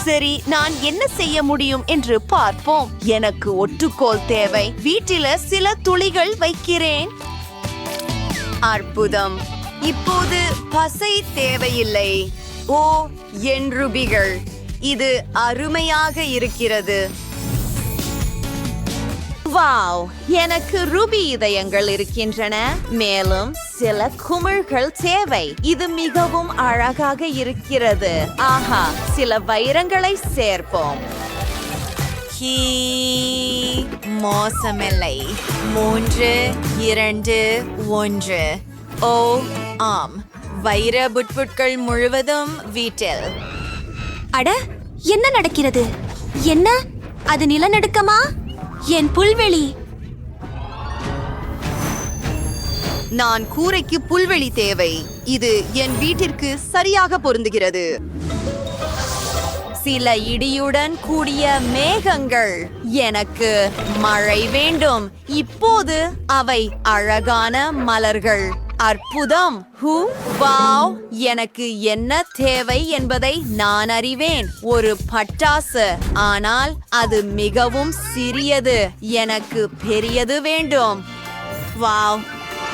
சரி, நான் என்ன செய்ய முடியும் என்று பார்ப்போம். எனக்கு ஒட்டுக்கோல் தேவை. வீட்டில சில துளிகள் வைக்கிறேன். அற்புதம். இப்போது பசை தேவையில்லை. ஓ, என் ரூபிகள், இது அருமையாக இருக்கிறது. வாவ், எனக்கு ரூபி இதயங்கள் இருக்கின்றன. மேலும் சில குமிழ்கள் தேவை. இது மிகவும் அழகாக இருக்கிறது. ஆஹா, சில வைரங்களை சேர்ப்போம். மோசமில்லை. 3, 2, 1. ஓ ஆம், வைர புட்புட்கள் முழுவதும் வீட்டில். அட, என்ன நடக்கிறது? என்ன அது? நிலநடுக்கமா? என் புல்வெளி! நான் கூரைக்கு புல்வெளி தேவை. இது என் வீட்டிற்கு சரியாக பொருந்துகிறது. சில இடியுடன் கூடிய மேகங்கள். எனக்கு மழை வேண்டும். இப்போது அவை அழகான மலர்கள். அற்புதம். வாவ், எனக்கு என்ன தேவை என்பதை நான் அறிவேன். ஒரு பட்டாசு, ஆனால் அது மிகவும் சிறியது. எனக்கு பெரியது வேண்டும். வாவ்,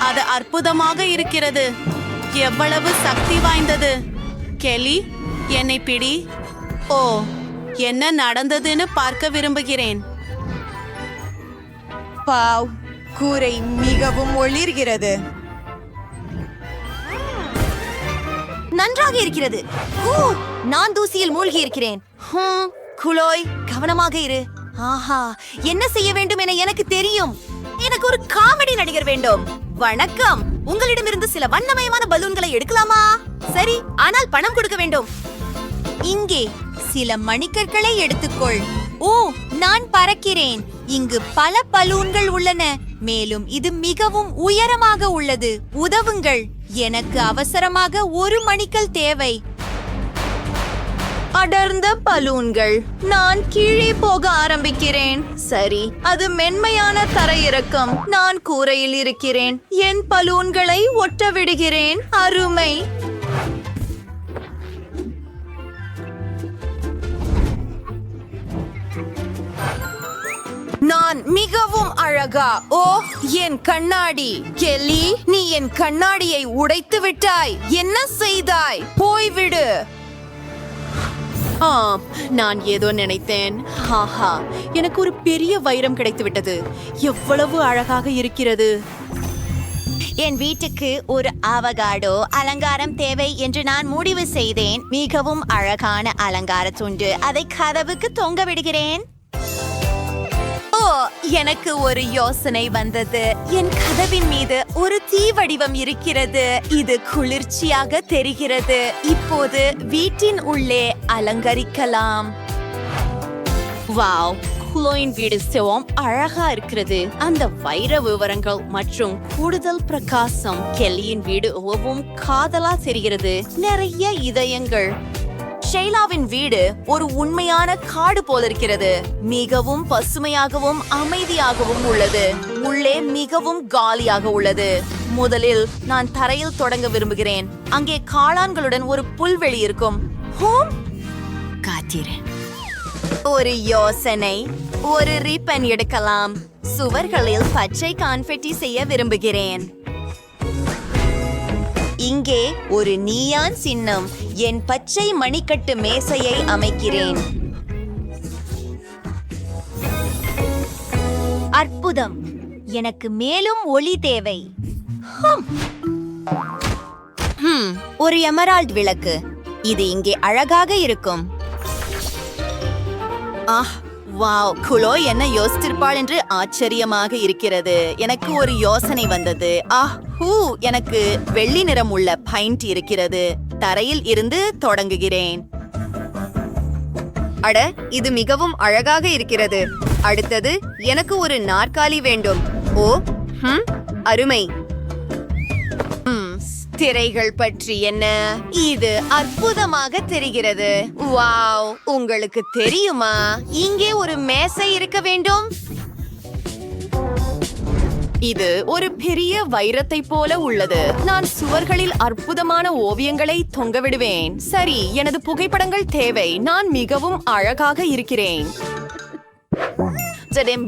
அது அற்புதமாக இருக்கிறது. எவ்வளவு சக்தி வாய்ந்தது. கெலி, என்னை பிடி. ஓ, என்ன நடந்ததுன்னு பார்க்க விரும்புகிறேன். வாவ், கூரை மிகவும் ஒளிர்கிறது. நன்றாக இருக்கிறது. நான் தூசியில் மூழ்கி இருக்கிறேன். குளோய், கவனமாக இரு. ஆஹா, என்ன செய்ய வேண்டும் என எனக்கு தெரியும். எனக்கு ஒரு காமெடி நடிகர் வேண்டும். வணக்கம், உங்களிடமிருந்து சில வண்ணமயமான பலூன்களை எடுக்கலாமா? சரி, ஆனால் பணம் கொடுக்க வேண்டும். இங்கே சில மணிக்கற்களை எடுத்துக்கொள். ஓ, நான் பறக்கிறேன். இங்கு பல பலூன்கள் உள்ளன. மேலும் இது மிகவும் உயரமாக உள்ளது. உதவுங்கள், எனக்கு அவசரமாக ஒரு மணிக்கல் தேவை. அடர்ந்த பலூன்கள். நான் கீழே போக ஆரம்பிக்கிறேன். சரி, அது மென்மையான தரையிறக்கம். நான் கூரையில் இருக்கிறேன். என் பலூன்களை ஒட்ட விடுகிறேன். அருமை. நான் மிகவும் அழகா? ஓ, என் கண்ணாடி. கெல்லி, நீ என் கண்ணாடியை உடைத்து விட்டாய். என்ன செய்தாய்? போய்விடு. நான் ஏதோ நினைத்தேன். ஆஹா, எனக்கு ஒரு பெரிய வைரம் கிடைத்து விட்டது. எவ்வளவு அழகாக இருக்கிறது. என் வீட்டுக்கு ஒரு அவகாடோ அலங்காரம் தேவை என்று நான் முடிவு செய்தேன். மிகவும் அழகான அலங்கார துண்டு. அதை கதவுக்கு தொங்க விடுகிறேன். ஓ, எனக்கு ஒரு யோசனை வந்தது. என் கதவின் மீது ஒரு தீ வடிவம் இருக்கிறது. இது குளிர்ச்சியாக தெரிகிறது. இப்போது வீட்டின் உள்ளே அலங்கரிக்கலாம். வாவ், குளோயின் வீடு சிவம் அழகா இருக்கிறது. அந்த வைர விவரங்கள் மற்றும் கூடுதல் பிரகாசம். கெல்லியின் வீடு ஓவும் காதலா தெரிகிறது. நிறைய இதயங்கள். ஷெய்லாவின் வீடு ஒரு உண்மையான காடு போல இருக்கிறது. மிகவும் பசுமையாகவும் அமைதியாகவும் உள்ளது. உள்ளே மிகவும் காலியாக உள்ளது. முதலில் நான் தரையில் தொடங்க விரும்புகிறேன். அங்கே காளான்களுடன் ஒரு புல்வெளி இருக்கும். காத்திரு. ஒரு யோசனை. ஒரு ரிப்பன் எடுக்கலாம். சுவர்களில் பச்சை கான்ஃபெட்டி செய்ய விரும்புகிறேன். இங்கே ஒரு நீயான் சின்னம். என் பச்சை மணிக்கட்டு மேசையை அமைக்கிறேன். அற்புதம். எனக்கு மேலும் ஒளி தேவை. ஒரு எமரால்ட் விளக்கு. இது இங்கே அழகாக இருக்கும். வாவ், குளோ என்ன யோசித்திருப்பாள் என்று ஆச்சரியமாக இருக்கிறது. எனக்கு ஒரு யோசனை வந்தது. எனக்கு வெள்ளி நிறம் உள்ள பைண்ட் இருக்கிறது. தரையில் இருந்து தொடங்குகிறேன். அட, இது மிகவும் அழகாக இருக்கிறது. அடுத்தது, எனக்கு ஒரு நாற்காலி வேண்டும். ஓ, அருமை. திரைகள் பற்றி என்ன? இது அற்புதமாக தெரிகிறது. வாவ், உங்களுக்கு தெரியுமா, இங்கே ஒரு மேசை இருக்க வேண்டும். இது ஒரு பெரிய வைரத்தை போல உள்ளது. நான் சுவர்களில் அற்புதமான ஓவியங்களை தொங்கவிடுவேன். சரி, எனது புகைப்படங்கள் தேவை. நான் மிகவும் அழகாக இருக்கிறேன்.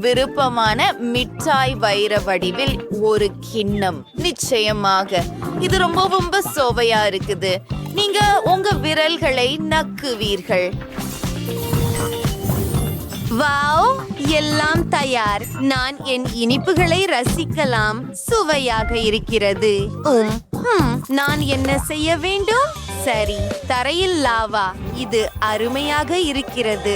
விருப்பமான மிட்டாய் வைர வடிவில் ஒரு கிண்ணம். நிச்சயமாக இது ரொம்ப சுவையா இருக்குது. நீங்க உங்க விரல்களை நக்குவீர்கள். வாவ், எல்லாம் தயார். நான் என் இனிப்புகளை ரசிக்கலாம். சுவையாக இருக்கிறது. நான் என்ன செய்ய வேண்டும்? சரி, தரையில் லாவா. இது அருமையாக இருக்கிறது.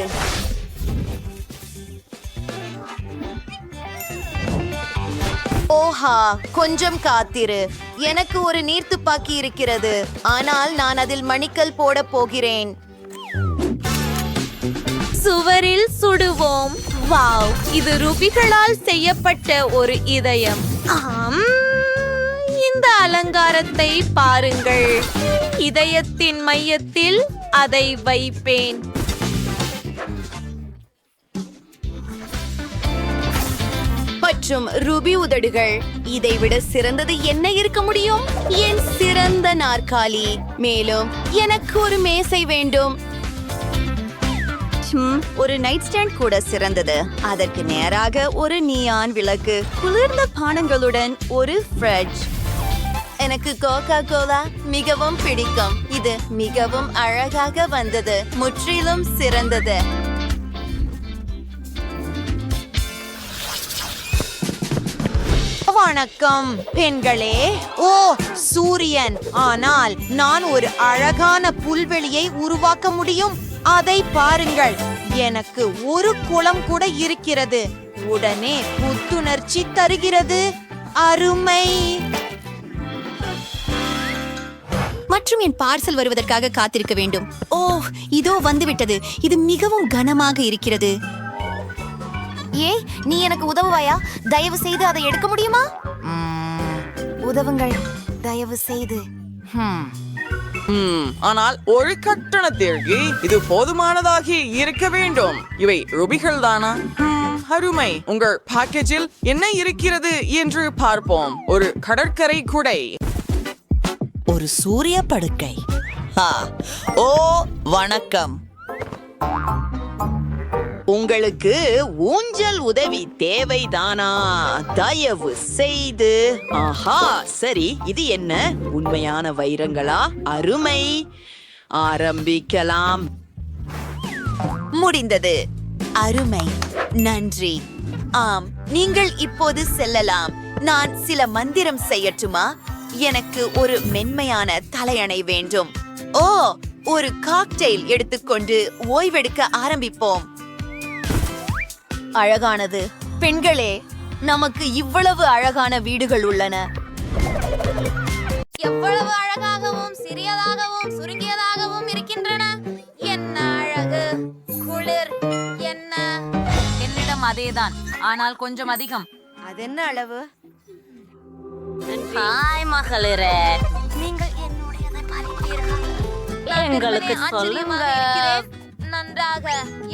ஓஹா, கொஞ்சம் காத்திரு. எனக்கு ஒரு நீர்த்துப்பாக்கி இருக்கிறது, ஆனால் நான் அதில் மணிக்கல் போட போகிறேன். சுவரில் சுடுவோம். வாவ், இது ரூபிகளால் செய்யப்பட்ட ஒரு இதயம். இந்த அலங்காரத்தை பாருங்கள். இதயத்தின் மையத்தில் அதை வைப்பேன். மற்றும் ரூபி உதடுகள். இதைவிட சிறந்தது என்ன இருக்க முடியும்? என் சிறந்த நாற்காலி. மேலும் எனக்கு ஒரு மேசை வேண்டும். ஒரு நைட் ஸ்டாண்ட் கூட சிறந்தது. அதற்கு நேராக ஒரு நியான் விளக்கு. குளிர்ந்த பானங்களுடன் ஒரு ஃப்ரிட்ஜ். எனக்கு கோகா கோலா மிகவும் பிடிக்கும். இது மிகவும் அழகாக வந்தது. முற்றிலும் சிறந்தது. வணக்கம் பெண்களே. ஓ, சூரியன். ஆனால் நான் ஒரு அழகான புல்வெளியை உருவாக்க முடியும். அதை பாருங்கள். எனக்கு ஒரு குளம் கூட இருக்கிறது. உடனே புத்துணர்ச்சி தருகிறது. அருமை. மற்றும் என் பார்சல் வருவதற்காக காத்திருக்க வேண்டும். ஓ, இதோ வந்துவிட்டது. இது மிகவும் கனமாக இருக்கிறது. ஏய், நீ எனக்கு உதவுவாயா? தயவு செய்து அதை எடுக்க முடியுமா? உதவுங்கள், தயவு செய்து. ஆனால் ஒரு கட்டணத்திற்கு இது போதுமானதாகி இருக்க வேண்டும். இவை ரூபிகள் தானா? அருமை. உங்கள் பேக்கேஜில் என்ன இருக்கிறது என்று பார்ப்போம். ஒரு கடற்கரை குடை, ஒரு சூரிய படுக்கை. ஓ, வணக்கம். உங்களுக்கு ஊஞ்சல் உதவி தேவைதானா? தயவு செய்து. ஆஹா, சரி. இது என்ன? உண்மையான வைரங்களா? அருமை. ஆரம்பிக்கலாம். முடிந்தது. அருமை. நன்றி. ஆம், நீங்கள் இப்போது செல்லலாம். நான் சில மந்திரம் செய்யட்டுமா? எனக்கு ஒரு மென்மையான தலையணை வேண்டும். ஓ, ஒரு காக்டெயில் எடுத்துக்கொண்டு ஓய்வெடுக்க ஆரம்பிப்போம். அழகானது. பெண்களே, நமக்கு இவ்வளவு அழகான வீடுகள் உள்ளன. எவ்வளவு அழகாகவும் சிறியதாகவும் சுருங்கியதாகவும் இருக்கின்றன. என்ன அழகு. குளிர். என்ன? என்னிடம் அதேதான், ஆனால் கொஞ்சம் அதிகம். அதென்ன அளவு? ஹாய் மகளிரே, நீங்கள் என்னுடையதை பார்த்தீர்களா? எங்களுக்கு சொல்லுங்க. நன்றாக.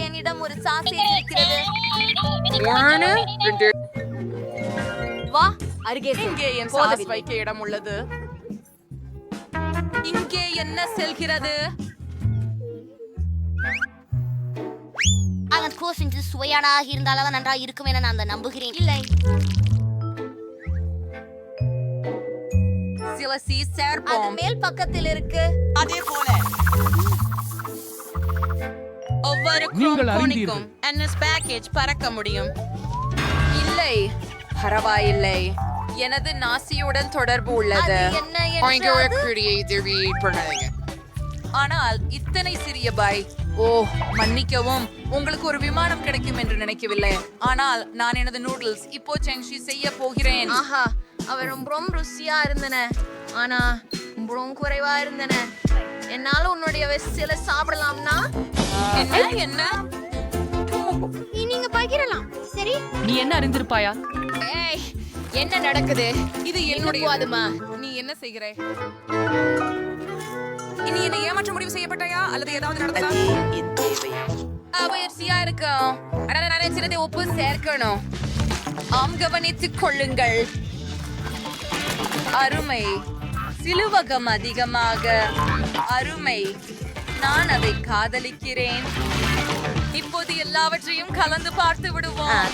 என்னிடம் ஒரு சாசேஜ் இருக்கிறது. வா, அருகே செல். இங்கே என் சாஸ் வைக்க இடம் உள்ளது. இங்கே என்ன செல்கிறது? அதன் கோசென்று சுவையானாக இருந்தாலும் நன்றாக இருக்கும் என நான் நம்புகிறேன். இல்லை, சில அது சேர்ப்போம். மேல் பக்கத்தில் இருக்கு. அதே போல ஒவ்வொரு கோனிக்கும் NS பேக்கேஜ் பறக்க முடியும். இல்லை, பரவாயில்லை. எனது நாசியுடன் தொடர்பு உள்ளது. அது என்ன என்றாவது? ஆனால் இத்தனை சிறிய பாய். ஓ, மன்னிக்கவும். உங்களுக்கு ஒரு விமானம் கிடைக்கும் என்று நினைக்கவில்லை. ஆனால் நான் எனது நூடுல்ஸ் இப்போ சென்ஷி செய்ய போகிறேன். ஆஹா, அவ ரொம்ப ருசியா இருந்தன. ஆனா ரொம்ப குறைவா இருந்தன. என்னால உன்னுடைய வெசில சாப்பிடலாம்னா? என்ன நீங்க பகிரலாம். சரி, நீ என்ன அறிந்திருப்பாயா? ஏய், என்ன நடக்குது? இது என்னுடைய போதுமா? நீ என்ன செய்கிறாய்? நீ என்ன ஏமாற்ற முடிவு செய்யப்பட்டாயா அல்லது ஏதாவது நடந்ததா? என் தேவை. முயற்சியா இருக்கும். ஆனா நான் சிலதை உப்பு சேர்க்கணும். ஆம், கவனித்துக் கொள்ளுங்கள். அருமை. சிலுவகம் அதிகமாக அருமை. நான் அதை காதலிக்கிறேன். இப்போது எல்லாவற்றையும் கலந்து பார்த்து விடுவோம்.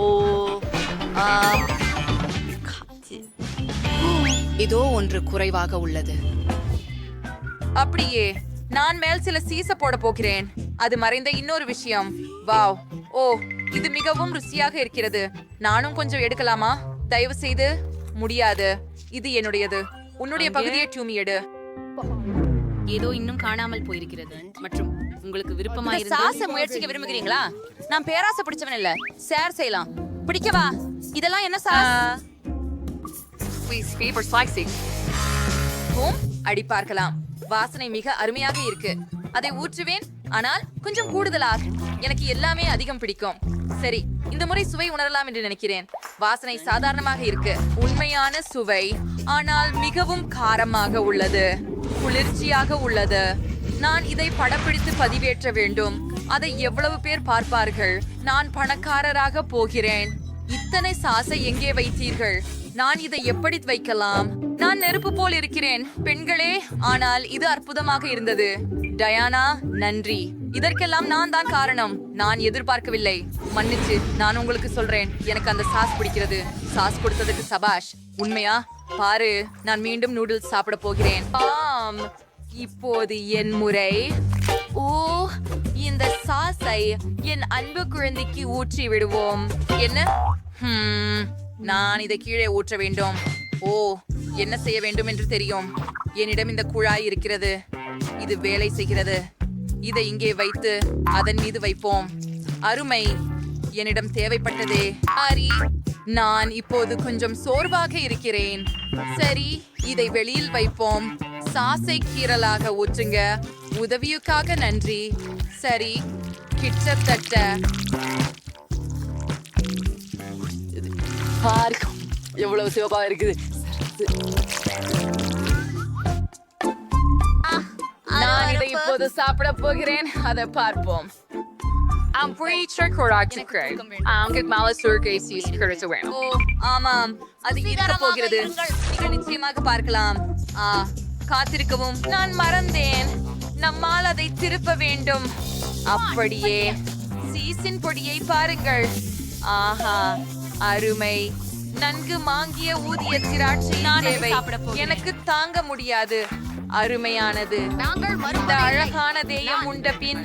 ஓ இதோ ஒன்று குறைவாக உள்ளது. அப்படியே நான் மேல் சில சீச போட போகிறேன். அது மறைந்த இன்னொரு விஷயம். வாவ், ஓ, இது மிகவும் ருசியாக இருக்கிறது. நானும் கொஞ்சம் எடுக்கலாமா? தயவு செய்து. முடியாது, இது என்னுடையது. உன்னுடைய பகுதியை டூமி எடு. ஏதோ இன்னும் காணாமல் போயிருக்கிறது மற்றும் உங்களுக்கு விருப்பமா இந்த சாஸ முயற்சிக்க விரும்புகிறீங்களா? நான் பேராசை பிடிச்சவன் இல்ல. ஷேர் செய்யலாம். பிடிக்கவா? இதெல்லாம் என்ன சாஸ்? அடி பார்க்கலாம். வாசனை மிக அருமையாக இருக்கு. அதை ஊற்றுவேன், ஆனால் கொஞ்சம் கூடுதலா. எனக்கு எல்லாமே அதிகம் பிடிக்கும். சரி, இந்த முறை சுவை உணரலாம் என்று நினைக்கிறேன். வாசனை சாதாரணமாக இருக்கு. உண்மையான சுவை, ஆனால் மிகவும் காரமாக உள்ளது. குளிர்ச்சியாக உள்ளது. நான் இதை படப்பிடித்து பதிவேற்ற வேண்டும். அதை எவ்வளவு பேர் பார்ப்பார்கள்? நான் பணக்காரராக போகிறேன். இத்தனை சாஸை எங்கே வைத்தீர்கள்? நான் இதை எப்படி வைக்கலாம்? நான் நெருப்பு போல் இருக்கிறேன் பெண்களே, ஆனால் இது அற்புதமாக இருந்தது. டயானா, நன்றி. இதற்கெல்லாம் நான் தான் காரணம். நான் எதிர்பார்க்கவில்லை. மன்னிச்சு, நான் உங்களுக்கு சொல்றேன், எனக்கு அந்த சாஸ் பிடிக்கிறது. சாஸ் கொடுத்ததுக்கு சபாஷ். உண்மையா? பாரு, நான் மீண்டும் நூடுல்ஸ் சாப்பிட போகிறேன். ஆம், இப்போது என் முறை. ஓ, இந்த சாஸை என் அன்பு குழந்தைக்கு ஊற்றி விடுவோம். என்ன? நான் இதை கீழே ஊற்ற வேண்டும். ஓ, என்ன செய்ய வேண்டும் என்று தெரியும். என்னிடம் இந்த குழாய் இருக்கிறது. இது வேலை செய்கிறது. இதை இங்கே வைத்து அதன் மீது வைப்போம். அருமை. என்னிடம் தேவைப்பட்டதே. ஹரி, நான் இப்போது கொஞ்சம் சோர்வாக இருக்கிறேன். சரி, இதை வெளியில் வைப்போம். சாஸை கீறலாக ஊற்றுங்க. உதவியுக்காக நன்றி. சரி, கிட்டத்தட்ட எவ்வளவு சிவப்பா இருக்குது. நான் இதை இப்போது சாப்பிட போகிறேன். அதை பார்ப்போம். I'm pretty sure correct. ஓ, ஆமாம், அது இருக்க போகிறது. நீங்கள் நிச்சயமாக பார்க்கலாம். காத்திருக்கவும். நான் மறந்தேன். நம்மால் அதை திருப்ப வேண்டும். அப்படியே சீசின் பொடியை பாருங்கள். ஆஹா, அருமை. நன்கு மாங்கிய ஊதிய திராட்சை தேவை. எனக்கு தாங்க முடியாது. அருமையானது. இந்த அழகான தேயம் உண்ட பின்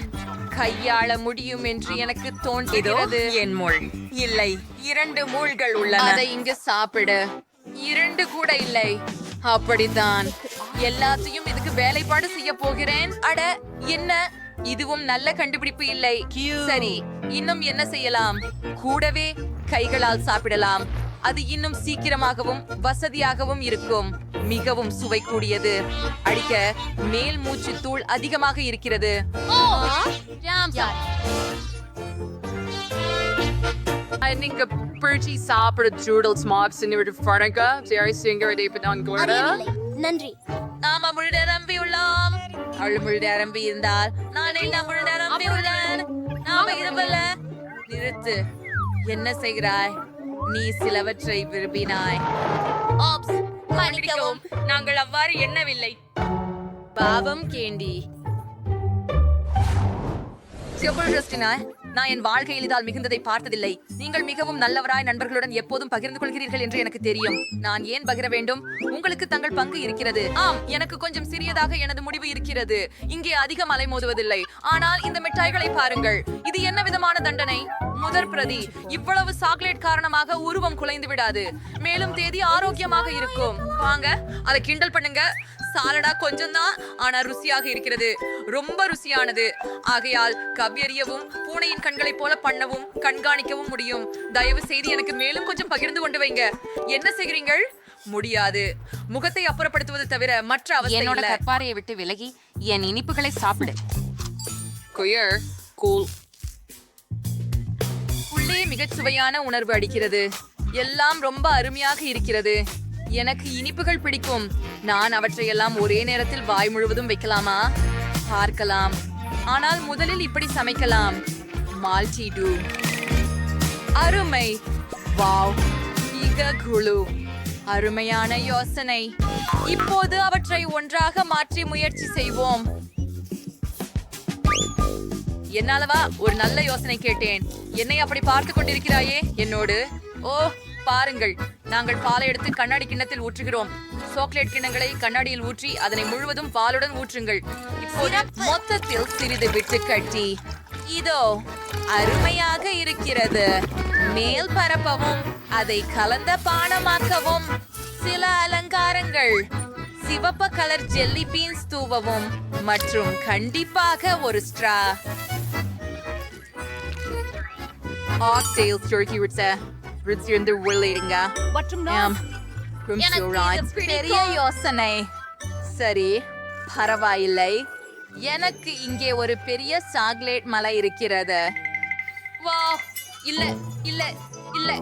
கையாள முடியும் என்று எனக்கு தோன்றுகிறது. என் முள் இல்லை, 2 மூள்கள் உள்ளன. அதை இங்கு சாப்பிடு. 2 கூட இல்லை. அப்படித்தான். எல்லாத்தையும் இதுக்கு வேலைப்பாடு செய்ய போகிறேன். அட, என்ன? இதுவும் நல்ல கண்டுபிடிப்பு இல்லை. சரி, இன்னும் என்ன செய்யலாம்? கூடவே கைகளால் சாப்பிடலாம். அது இன்னும் சீக்கிரமாகவும் வசதியாகவும் இருக்கும். மிகவும் சுவை கூடியது. அடிக்க மேல் மூச்சு தூள் அதிகமாக இருக்கிறது. நீங்க பிடிச்சி சாப்பிட ஜூடல்ஸ் மாப்ஸ் நன்றி. நாம முழுட நம்பி உள்ளோம். அவள் முழுட நம்பி இருந்தால் நான் என்ன முழுட நம்பி உள்ளேன். நாம இருபல்ல. நிறுத்து. என்ன செய்கிறாய்? நீ சிலவற்றை விரும்பினாய். ஆப்ஸ், மன்னிக்கவும், நாங்கள் அவ்வாறு எண்ணவில்லை. பாவம் கேண்டி. நான் என் வாழ்க்கையில் இதால் மிகுந்ததை பார்த்ததில்லை. நீங்கள் மிகவும் நல்லவராய் நண்பர்களுடன் எப்போதும் பகிர்ந்து கொள்கிறீர்கள் என்று எனக்கு தெரியும். நான் ஏன் பகிர வேண்டும்? உங்களுக்கு தங்கள் பங்கு இருக்கிறது. ஆம், எனக்கு கொஞ்சம் சிறியதாக எனது முடிவு இருக்கிறது. இங்கே அதிகம் அலைமோதுவதில்லை. ஆனால் இந்த மிட்டாய்களை பாருங்கள். இது என்ன விதமான தண்டனை? முதற் பிரதி. இவ்வளவு சாக்லேட் காரணமாக உருவம் குலைந்து விடாது. மேலும் தேதி ஆரோக்கியமாக இருக்கும். வாங்க, அதை கிண்டல் பண்ணுங்க. சாலடா கொஞ்சம் தான், ஆனா ருசியாக இருக்கிறது. ரொம்ப ருசியானது. ஆகையால் கவ்வியறியவும் பூனையின் கண்களைப் போல பண்ணவும் கண்காணிக்கவும் முடியும். தயவு செய்து எனக்கு மேலும் கொஞ்சம் பகிர்ந்து கொண்டு வைங்க. என்ன செய்கிறீர்கள்? முடியாது. முகத்தை அப்புறப்படுத்துவது தவிர மற்ற அவசியம் இல்லை. என்னோட கற்பாரையை விட்டு விலகி என் இனிப்புகளை சாப்பிடு. உள்ளே மிகச் சுவையான உணர்வு அடிக்கிறது. எல்லாம் ரொம்ப அருமையாக இருக்கிறது. எனக்கு இனிப்புகள் பிடிக்கும். நான் அவற்றையெல்லாம் ஒரே நேரத்தில் வாய் முழுவதும் வைக்கலாமா? பார்க்கலாம். ஆனால் முதலில் இப்படி சமைக்கலாம். Multi two. அருமை. வாவ், மிக குழு. அருமையான யோசனை. இப்போது அவற்றை ஒன்றாக மாற்றி முயற்சி செய்வோம். என்னாலவா ஒரு நல்ல யோசனை கேட்டேன். என்னை அப்படி பார்த்து கொண்டிருக்கிறாயே என்னோடு. ஓ, பாருங்கள், நாங்கள் பாலை எடுத்து கண்ணாடி கிண்ணத்தில் ஊற்றுகிறோம். சாக்லேட் கிண்ணங்களை கண்ணாடியில் ஊற்றி அதனை முழுவதும் பாலுடன் ஊற்றுங்கள். இப்போது மொத்தத்தில் சிறிது விட்டு கட்டி. இதோ அருமையாக இருக்கிறது. மேல் பரப்பவும் அதை கலந்த பானமாக்கவும் சில அலங்காரங்கள், சிவப்பு கலர் ஜெல்லி பீன்ஸ் தூவவும் மற்றும் கண்டிப்பாக ஒரு ஸ்ட்ரா. ஆக்டேல்ஸ் டர்க்கி ரிட்ஸ் இருந்து உள்ளேடுங்க. பெரிய யோசனை. சரி, பரவாயில்லை. எனக்கு இங்கே ஒரு பெரிய சாக்லேட் மலை இருக்கிறது. வா, இல்ல இல்ல இல்ல,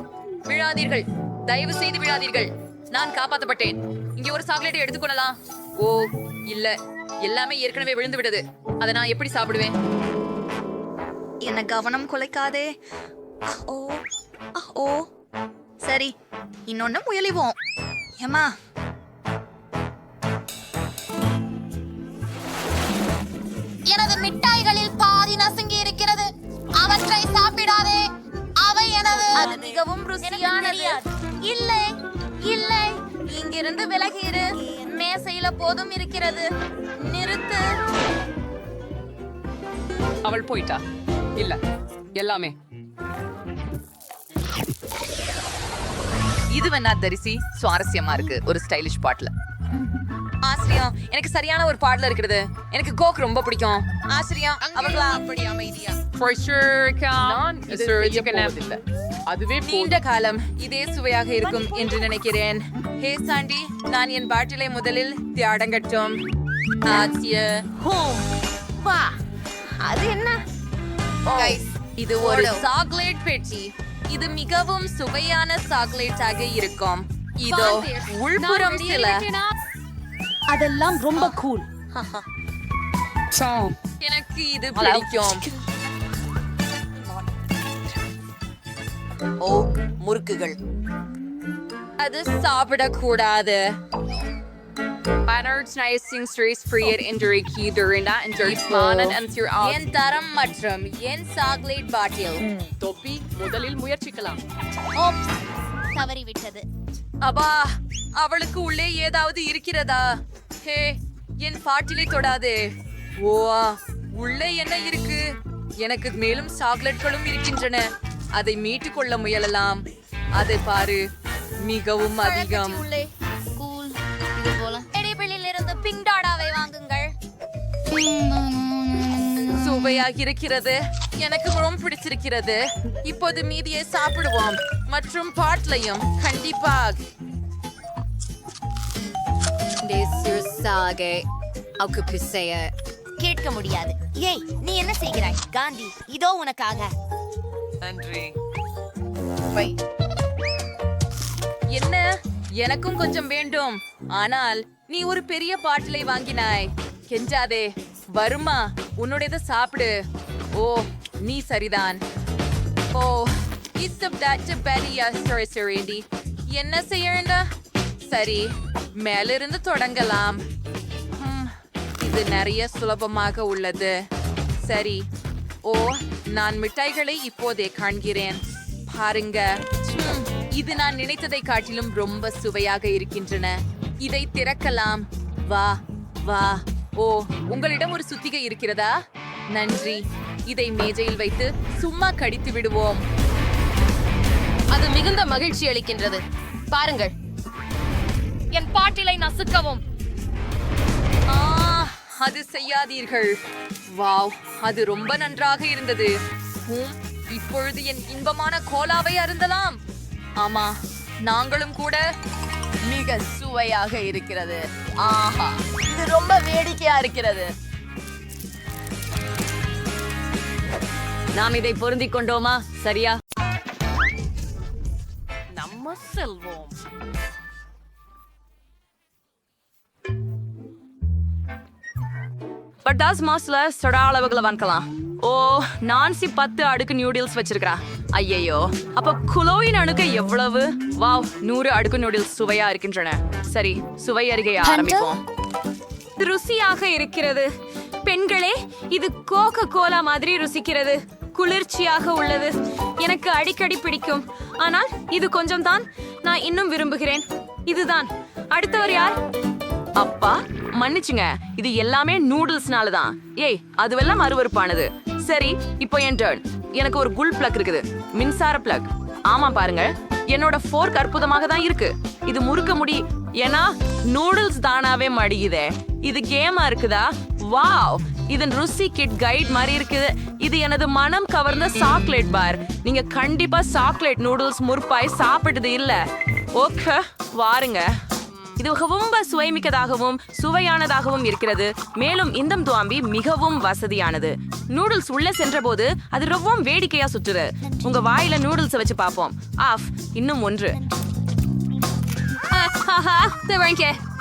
விழாதீர்கள், தயவு செய்து விழாதீர்கள். நான் காப்பாற்றப்பட்டேன். இங்கே ஒரு சாக்லேட்டை எடுத்துக்கொள்ளலாம். ஓ இல்ல, எல்லாமே ஏற்கனவே விழுந்து விட்டது. அதை நான் எப்படி சாப்பிடுவேன்? என்ன கவனம் குலைக்காதே. ஓ ஓ, சரி, இன்னொன்னு முயலிவோம். ஏமா, எனது மிட்டாய்களில் பாதி நசுங்கி இருக்கிறது. அவற்றை சாப்பிடாதே, அவை எனது. அது மிகவும் ருசியானது. இல்லை இல்லை, இங்கிருந்து விலகிரு. மேசையில போதும் இருக்கிறது. நிறுத்து. அவள் போயிட்டா. இல்ல, எல்லாமே. இது வேணா தரிசி, சுவாரஸ்யமா இருக்கு. ஒரு ஸ்டைலிஷ் பாட்ல. ஆசிரியம், எனக்கு சரியான ஒரு பாடல இருக்கிறது. எனக்கு கோக் ரொம்ப பிடிக்கும். ஆசிரியம், அவங்களா அப்படி அமைதியா. அதுவே நீண்ட காலம் இதே சுவையாக இருக்கும் என்று நினைக்கிறேன். ஹே சாண்டி, நான் என் பாட்டிலை முதலில் தியாடங்கட்டும். வா, அது என்ன? Guys, இது ஒரு சாக்லேட் பெட்டி. இது மிகவும் சுவையான சாக்லேட்டாக இருக்கும். இதோ உள்புறம் சில. அதெல்லாம் ரொம்ப கூல். எனக்கு இது பிடிக்கும். ஓ, முறுக்குகள். அது சாப்பிடக்கூடாது. என் தரம் மற்றும் என் சாக்லேட் பாட்டில். தொப்பி முதலில் முயற்சிக்கலாம். தவறிவிட்டது. அப்பா, அவளுக்கு உள்ளே ஏதாவது இருக்கிறதா? ஹே, என் பாட்டிலை தொடாதே. ஓ, உள்ளே என்ன இருக்கு? எனக்கு மேலும் சாக்லேட்களும் இருக்கின்றன. அதை மீட்டுக் கொள்ள முயலலாம். அதை பாரு, மிகவும் அதிகம். இடைவெளியிலிருந்து பிங்க் டாடாவை வாங்குங்கள். சுவையாக இருக்கிறது. எனக்கு ரொம்ப பிடிச்சிருக்கிறது. இப்போது மீதியை சாப்பிடுவோம். மற்றும் பாட்லையும் கண்டிப்பாக. கேட்க முடியாது. ஏய், நீ என்ன செய்கிறாய்? காந்தி, இதோ உனக்காக. நன்றி. என்ன? எனக்கும் கொஞ்சம் வேண்டும். ஆனால் நீ ஒரு பெரிய பாட்டிலை வாங்கினாய். கெஞ்சாதே. வருமா, உன்னுடையதை சாப்பிடு. ஓ, நீ சரிதான். ஓ, என்ன செய்யண்டா? சரி, மேலிருந்து தொடங்கலாம். இது நிறைய சுலபமாக உள்ளது. சரி. ஓ, நான் மிட்டாய்களை இப்போதே காண்கிறேன். பாருங்க, இது நான் நினைத்ததை காட்டிலும் ரொம்ப சுவையாக இருக்கின்றன. இதை திறக்கலாம். வா வா. ஓ, உங்களிடம் ஒரு சுத்திகை இருக்கிறதா? நன்றி. இதை மேஜையில் வைத்து சும்மா கடித்து விடுவோம். அது மிகுந்த மகிழ்ச்சி அளிக்கின்றது. பாருங்கள், என் பாட்டிலை நசுக்கவும். அது செய்யாதீர்கள். வாவ், அது ரொம்ப நன்றாக இருந்தது. இப்பொழுது என் இன்பமான கோலாவை அருந்தலாம். ஆமா, நாங்களும் கூட. மிக சுவையாக இருக்கிறது. ஆஹா, இது ரொம்ப வேடிக்கையா இருக்கிறது. நாம் இதை பொருந்திக் கொண்டோமா? சரியா? நம்ம செல்வோம். பட்டாஸ் மாஸ்ல சொடா அளவுகளை வாங்கலாம். ஓ, நான்சி 10 அடுக்கு நூடுல்ஸ் வச்சிருக்கா. ஐயையோ, அப்ப குளோயின் அணுக்க எவ்வளவு? வாவ், 100 அடுக்கு நூடுல்ஸ் சுவையா இருக்கின்றன. சரி, சுவை அருகே ஆரம்பிப்போம். ருசியாக இருக்கிறது பெண்களே, இது கோகோ கோலா மாதிரி ருசிக்கிறது. குளிர்ச்சியாக உள்ளது. எனக்கு அடிக்கடி பிடிக்கும். ஆனால் இது கொஞ்சம் தான் நான் இன்னும் விரும்புகிறேன். இதுதான். அடுத்தவர் யார்? அப்பா மன்னிச்சுங்க, இது எல்லாமே நூடுல்ஸ்னால தான். ஏய், அதுவெல்லாம் அருவருப்பானது. சரி, இப்போ என் டர்ன். எனக்கு ஒரு குல் பிளக் இருக்குது, மின்சார பிளக். ஆமா பாருங்க, என்னோட ஃபோர்க் அற்புதமாக தான் இருக்கு. இது முறுக்க முடி, ஏன்னா நூடுல்ஸ் தானாவே மடியுதே. இது கேமா இருக்குதா? வாவ், இதன் ருசி கிட் கைட் மாதிரி இருக்குது. இது எனது மனம் கவர்ந்த சாக்லேட் பார். நீங்க கண்டிப்பா சாக்லேட் நூடுல்ஸ் முற்பாய் சாப்பிட்டது இல்ல. ஓகே, வாருங்க. இது ரொம்ப சுவைமிக்கதாகவும் சுவையானதாகவும் இருக்கிறது. மேலும் இந்த துவாம்பி மிகவும் வசதியானது. நூடுல்ஸ் உள்ள சென்ற போது அது ரொம்பவும் வேடிக்கையா சுற்றுது. உங்க வாயில நூடுல்ஸ் வச்சு பார்ப்போம். ஆஃப், இன்னும் ஒன்று.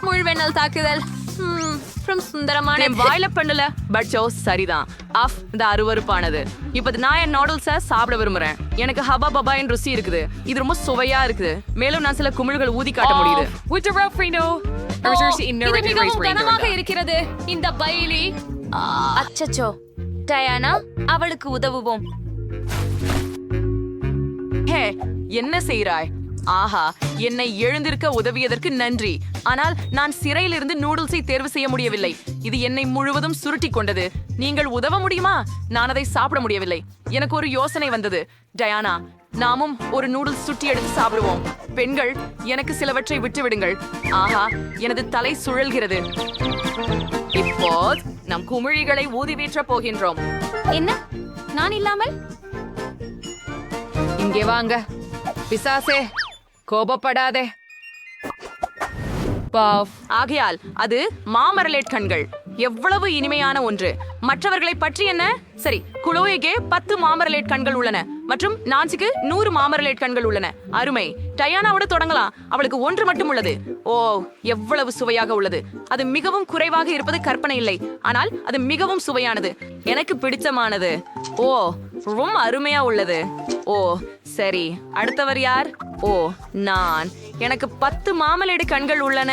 முழுவெண்ணல் தாக்குதல். சுந்தரமான என் வாயில பண்ணல, பட் சோ சரிதான். ஆஃப், இந்த அருவருப்பானது. இப்ப நான் என் நூடுல்ஸை சாப்பிட விரும்புறேன். எனக்கு ஹபா பபாயின் ருசி இருக்குது. இது ரொம்ப சுவையா இருக்குது. மேலும் நான் சில குமிழ்கள் ஊதி காட்ட முடியுது. இது மிகவும் கனமாக இருக்கிறது. இந்த பைலி. அச்சச்சோ, டயானா, அவளுக்கு உதவுவோம். ஹே, என்ன செய்றாய்? ஆஹா, என்னை எழுந்திருக்க உதவியதற்கு நன்றி. ஆனால் நான் சிறையிலிருந்து நூடுல்ஸை தேர்வு செய்ய முடியவில்லை. இது என்னை முழுவதும் சுருட்டி கொண்டது. நீங்கள் உதவ முடியுமா? நான் அதை சாப்பிட முடியவில்லை. எனக்கு ஒரு யோசனை வந்தது. டயானா, நாமும் ஒரு நூடுல்ஸ் சுட்டி எடுத்து சாப்பிடுவோம். பெண்கள், எனக்கு சிலவற்றை விட்டு விடுங்கள். ஆஹா, எனது தலை சுழல்கிறது. இப்போ நம் குமிழிகளை ஊதி வீற்ற போகின்றோம். என்ன? நான் இல்லாமல்? இங்கே வாங்க பிசாசே, கோபப்படாதே. ஆகையால் அது மாமரலேட் கண்கள். எவ்வளவு இனிமையான ஒன்று. மற்றவர்களை பற்றி என்ன? சரி, குளோய்க்கு 10 மாமரலேட் கண்கள் உள்ளன மற்றும் நான்சிக்கு 100 மாமரலேட் கண்கள் உள்ளன. அருமை. டயானாவோட தொடங்கலாம். அவளுக்கு 1 மட்டும் உள்ளது. ஓ, எவ்வளவு சுவையாக உள்ளது. அது மிகவும் குறைவாக இருப்பது கற்பனை இல்லை, ஆனால் அது மிகவும் சுவையானது. எனக்கு பிடிச்சமானது. ஓ, ரொம்ப அருமையா உள்ளது. ஓ, சரி, அடுத்தவர் யார்? ஓ, நான். எனக்கு 10 மாமலேடு கண்கள் உள்ளன.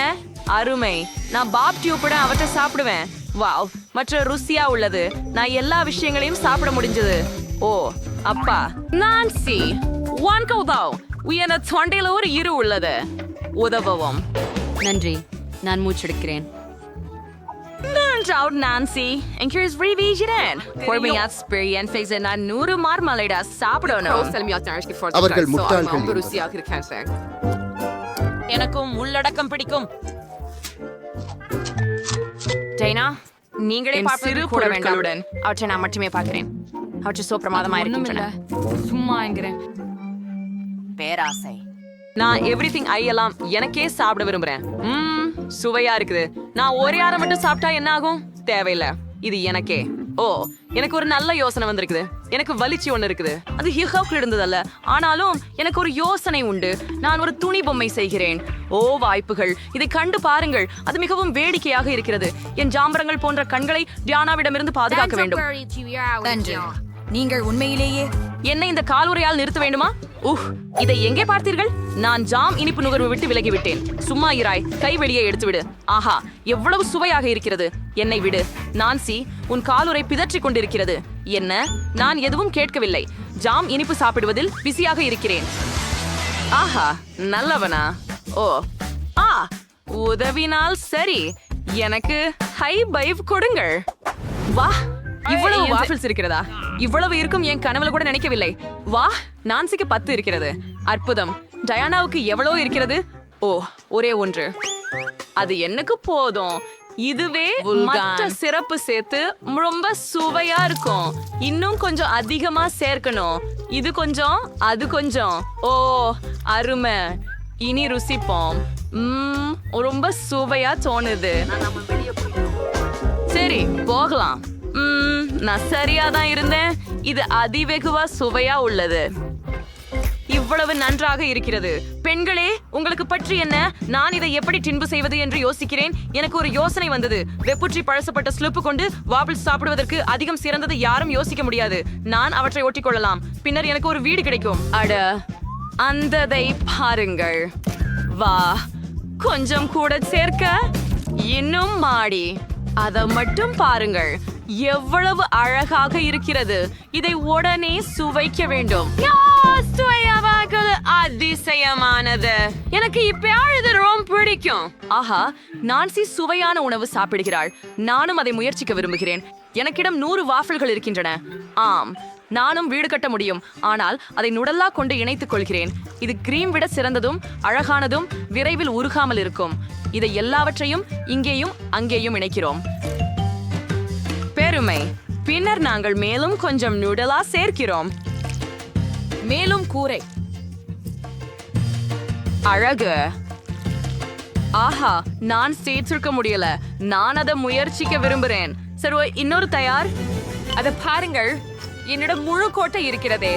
அருமை. நான் பாப் டியூப்புடன் அவற்றை சாப்பிடுவேன். வாவ், மற்ற ருசியா உள்ளது. நான் எல்லா விஷயங்களையும் சாப்பிட முடிஞ்சது. ஓ, அப்பா. நான்சி, ஒன் கௌதாவ். உயர்ந்த தொண்டையில ஒரு இரு உள்ளது. உதவவும். நன்றி, நான் மூச்செடுக்கிறேன். நன்றாவது நான்சி. Encourage revision. பொறுமையா experience phase நான் 100 மார்மலேடா சாப்பிடணும். அவர்கள் முட்டாள்கள். எனக்கும் உள்ளடக்கம் பிடிக்கும். டைனா, நீங்களே பார்ப்பது கூட வேண்டாம். அவற்றை நான் மட்டுமே பார்க்கிறேன். அவற்றை சோ பிரமாதமா இருக்கின்றன. சும்மா என்கிறேன். பேராசை. நான் எவ்ரிதிங் ஐ எல்லாம் எனக்கே சாப்பிட விரும்புறேன். சுவையா இருக்குது. நான் ஒரே ஆற மட்டும் சாப்பிட்டா என்ன ஆகும்? தேவையில்லை. இது எனக்கே. ஓ, எனக்கு ஒரு நல்ல யோசனை வந்திருக்குது. எனக்கு வலிச்சு ஒண்ணு இருக்குது. அது ஹிஹோக்ல இருந்ததல்ல, ஆனாலும் எனக்கு ஒரு யோசனை உண்டு. நான் ஒரு துணி பொம்மை செய்கிறேன். ஓ, வாய்ப்புகள். இதை கண்டு பாருங்கள். அது மிகவும் வேடிக்கையாக இருக்கிறது. என் ஜாம்பரங்கள் போன்ற கண்களை டியானாவிடமிருந்து பாதுகாக்க வேண்டும். நீங்கள் உண்மையிலேயே என்னை இந்த காலுறையால் நிறுத்த வேண்டுமா? இதை எங்கே பார்த்தீர்கள்? நான் ஜாம் இனிப்பு நுகர்வு விட்டு விலகிவிட்டேன். சும்மா இராய், கை வெளியே எடுத்து விடு. ஆஹா, எவ்வளவு சுவையாக இருக்கிறது. என்னை விடு. நான்சி, உன் காலுறை பிதற்றிக் கொண்டிருக்கிறது. என்ன? நான் எதுவும் கேட்கவில்லை. ஜாம் இனிப்பு சாப்பிடுவதில் பிஸியாக இருக்கிறேன். ஆஹா, நல்லவனா? ஓ, உதவினால் சரி. எனக்கு ஹை பைவ் கொடுங்கள். வா, இவ்வளவு வாஃபிள்ஸ் இருக்கிறதா? இவ்வளவு இருக்கும் என் கனவுல கூட நினைக்கவில்லை. வா, நான்சிக்கு 10 இருக்கிறது. அற்புதம். டயானாவுக்கு எவ்வளவு இருக்கிறது? ஓ, ஒரே ஒன்று. அது எனக்கு போதும். இதுவே மற்ற சிறப்பு சேர்த்து ரொம்ப சுவையா இருக்கும். இன்னும் கொஞ்சம் அதிகமா சேர்க்கணும். இது கொஞ்சம், அது கொஞ்சம். ஓ, அருமை. இனி ருசிப்போம். ரொம்ப சுவையா தோணுது. சரி, போகலாம். நான் சரியாதான் இருந்தேன். இது அதிவெகுவா சுவையா உள்ளது. இவ்வளவு நன்றாக இருக்கிறது. பெண்களே, உங்களுக்கு பற்றி என்ன? நான் இதை எப்படி டின்பு செய்வது என்று யோசிக்கிறேன். எனக்கு ஒரு யோசனை வந்தது. வெப்புற்றி பழசப்பட்ட ஸ்லிப்பு கொண்டு வாபிள்ஸ் சாப்பிடுவதற்கு அதிகம் சிறந்தது யாரும் யோசிக்க முடியாது. நான் அவற்றை ஒட்டிக்கொள்ளலாம். பின்னர் எனக்கு ஒரு வீடு கிடைக்கும். அட, அந்ததை பாருங்கள். வா, கொஞ்சம் கூட சேர்க்க இன்னும் மாடி. அதை மட்டும் பாருங்கள், எவ்வளவு அழகாக இருக்கிறது. இதை உடனே சுவைக்க வேண்டும். அதிசயமானது. எனக்கு இப்ப ரொம்ப பிடிக்கும். ஆஹா, நான்சி சுவையான உணவு சாப்பிடுகிறாள். நானும் அதை முயற்சிக்க விரும்புகிறேன். எனக்கிடம் 100 வாஃபிள்கள் இருக்கின்றன. ஆம், நானும் வீடு கட்ட முடியும். ஆனால் அதை நுடல்லா கொண்டு இணைத்துக் கொள்கிறேன். இது கிரீம் விட சிறந்ததும் அழகானதும் விரைவில் உருகாமல் இருக்கும். இதை எல்லாவற்றையும் இங்கேயும் அங்கேயும் இணைக்கிறோம். பெருமை. பின்னர் நாங்கள் மேலும் கொஞ்சம் நுடலா சேர்க்கிறோம். மேலும் கூரை. அழகு. ஆஹா, நான் சேர்த்திருக்க முடியல. நான் அதை முயற்சிக்க விரும்புகிறேன். சரி, இன்னொரு தயார். அதை பாருங்கள், என்னிடம் முழு கோட்டை இருக்கிறதே.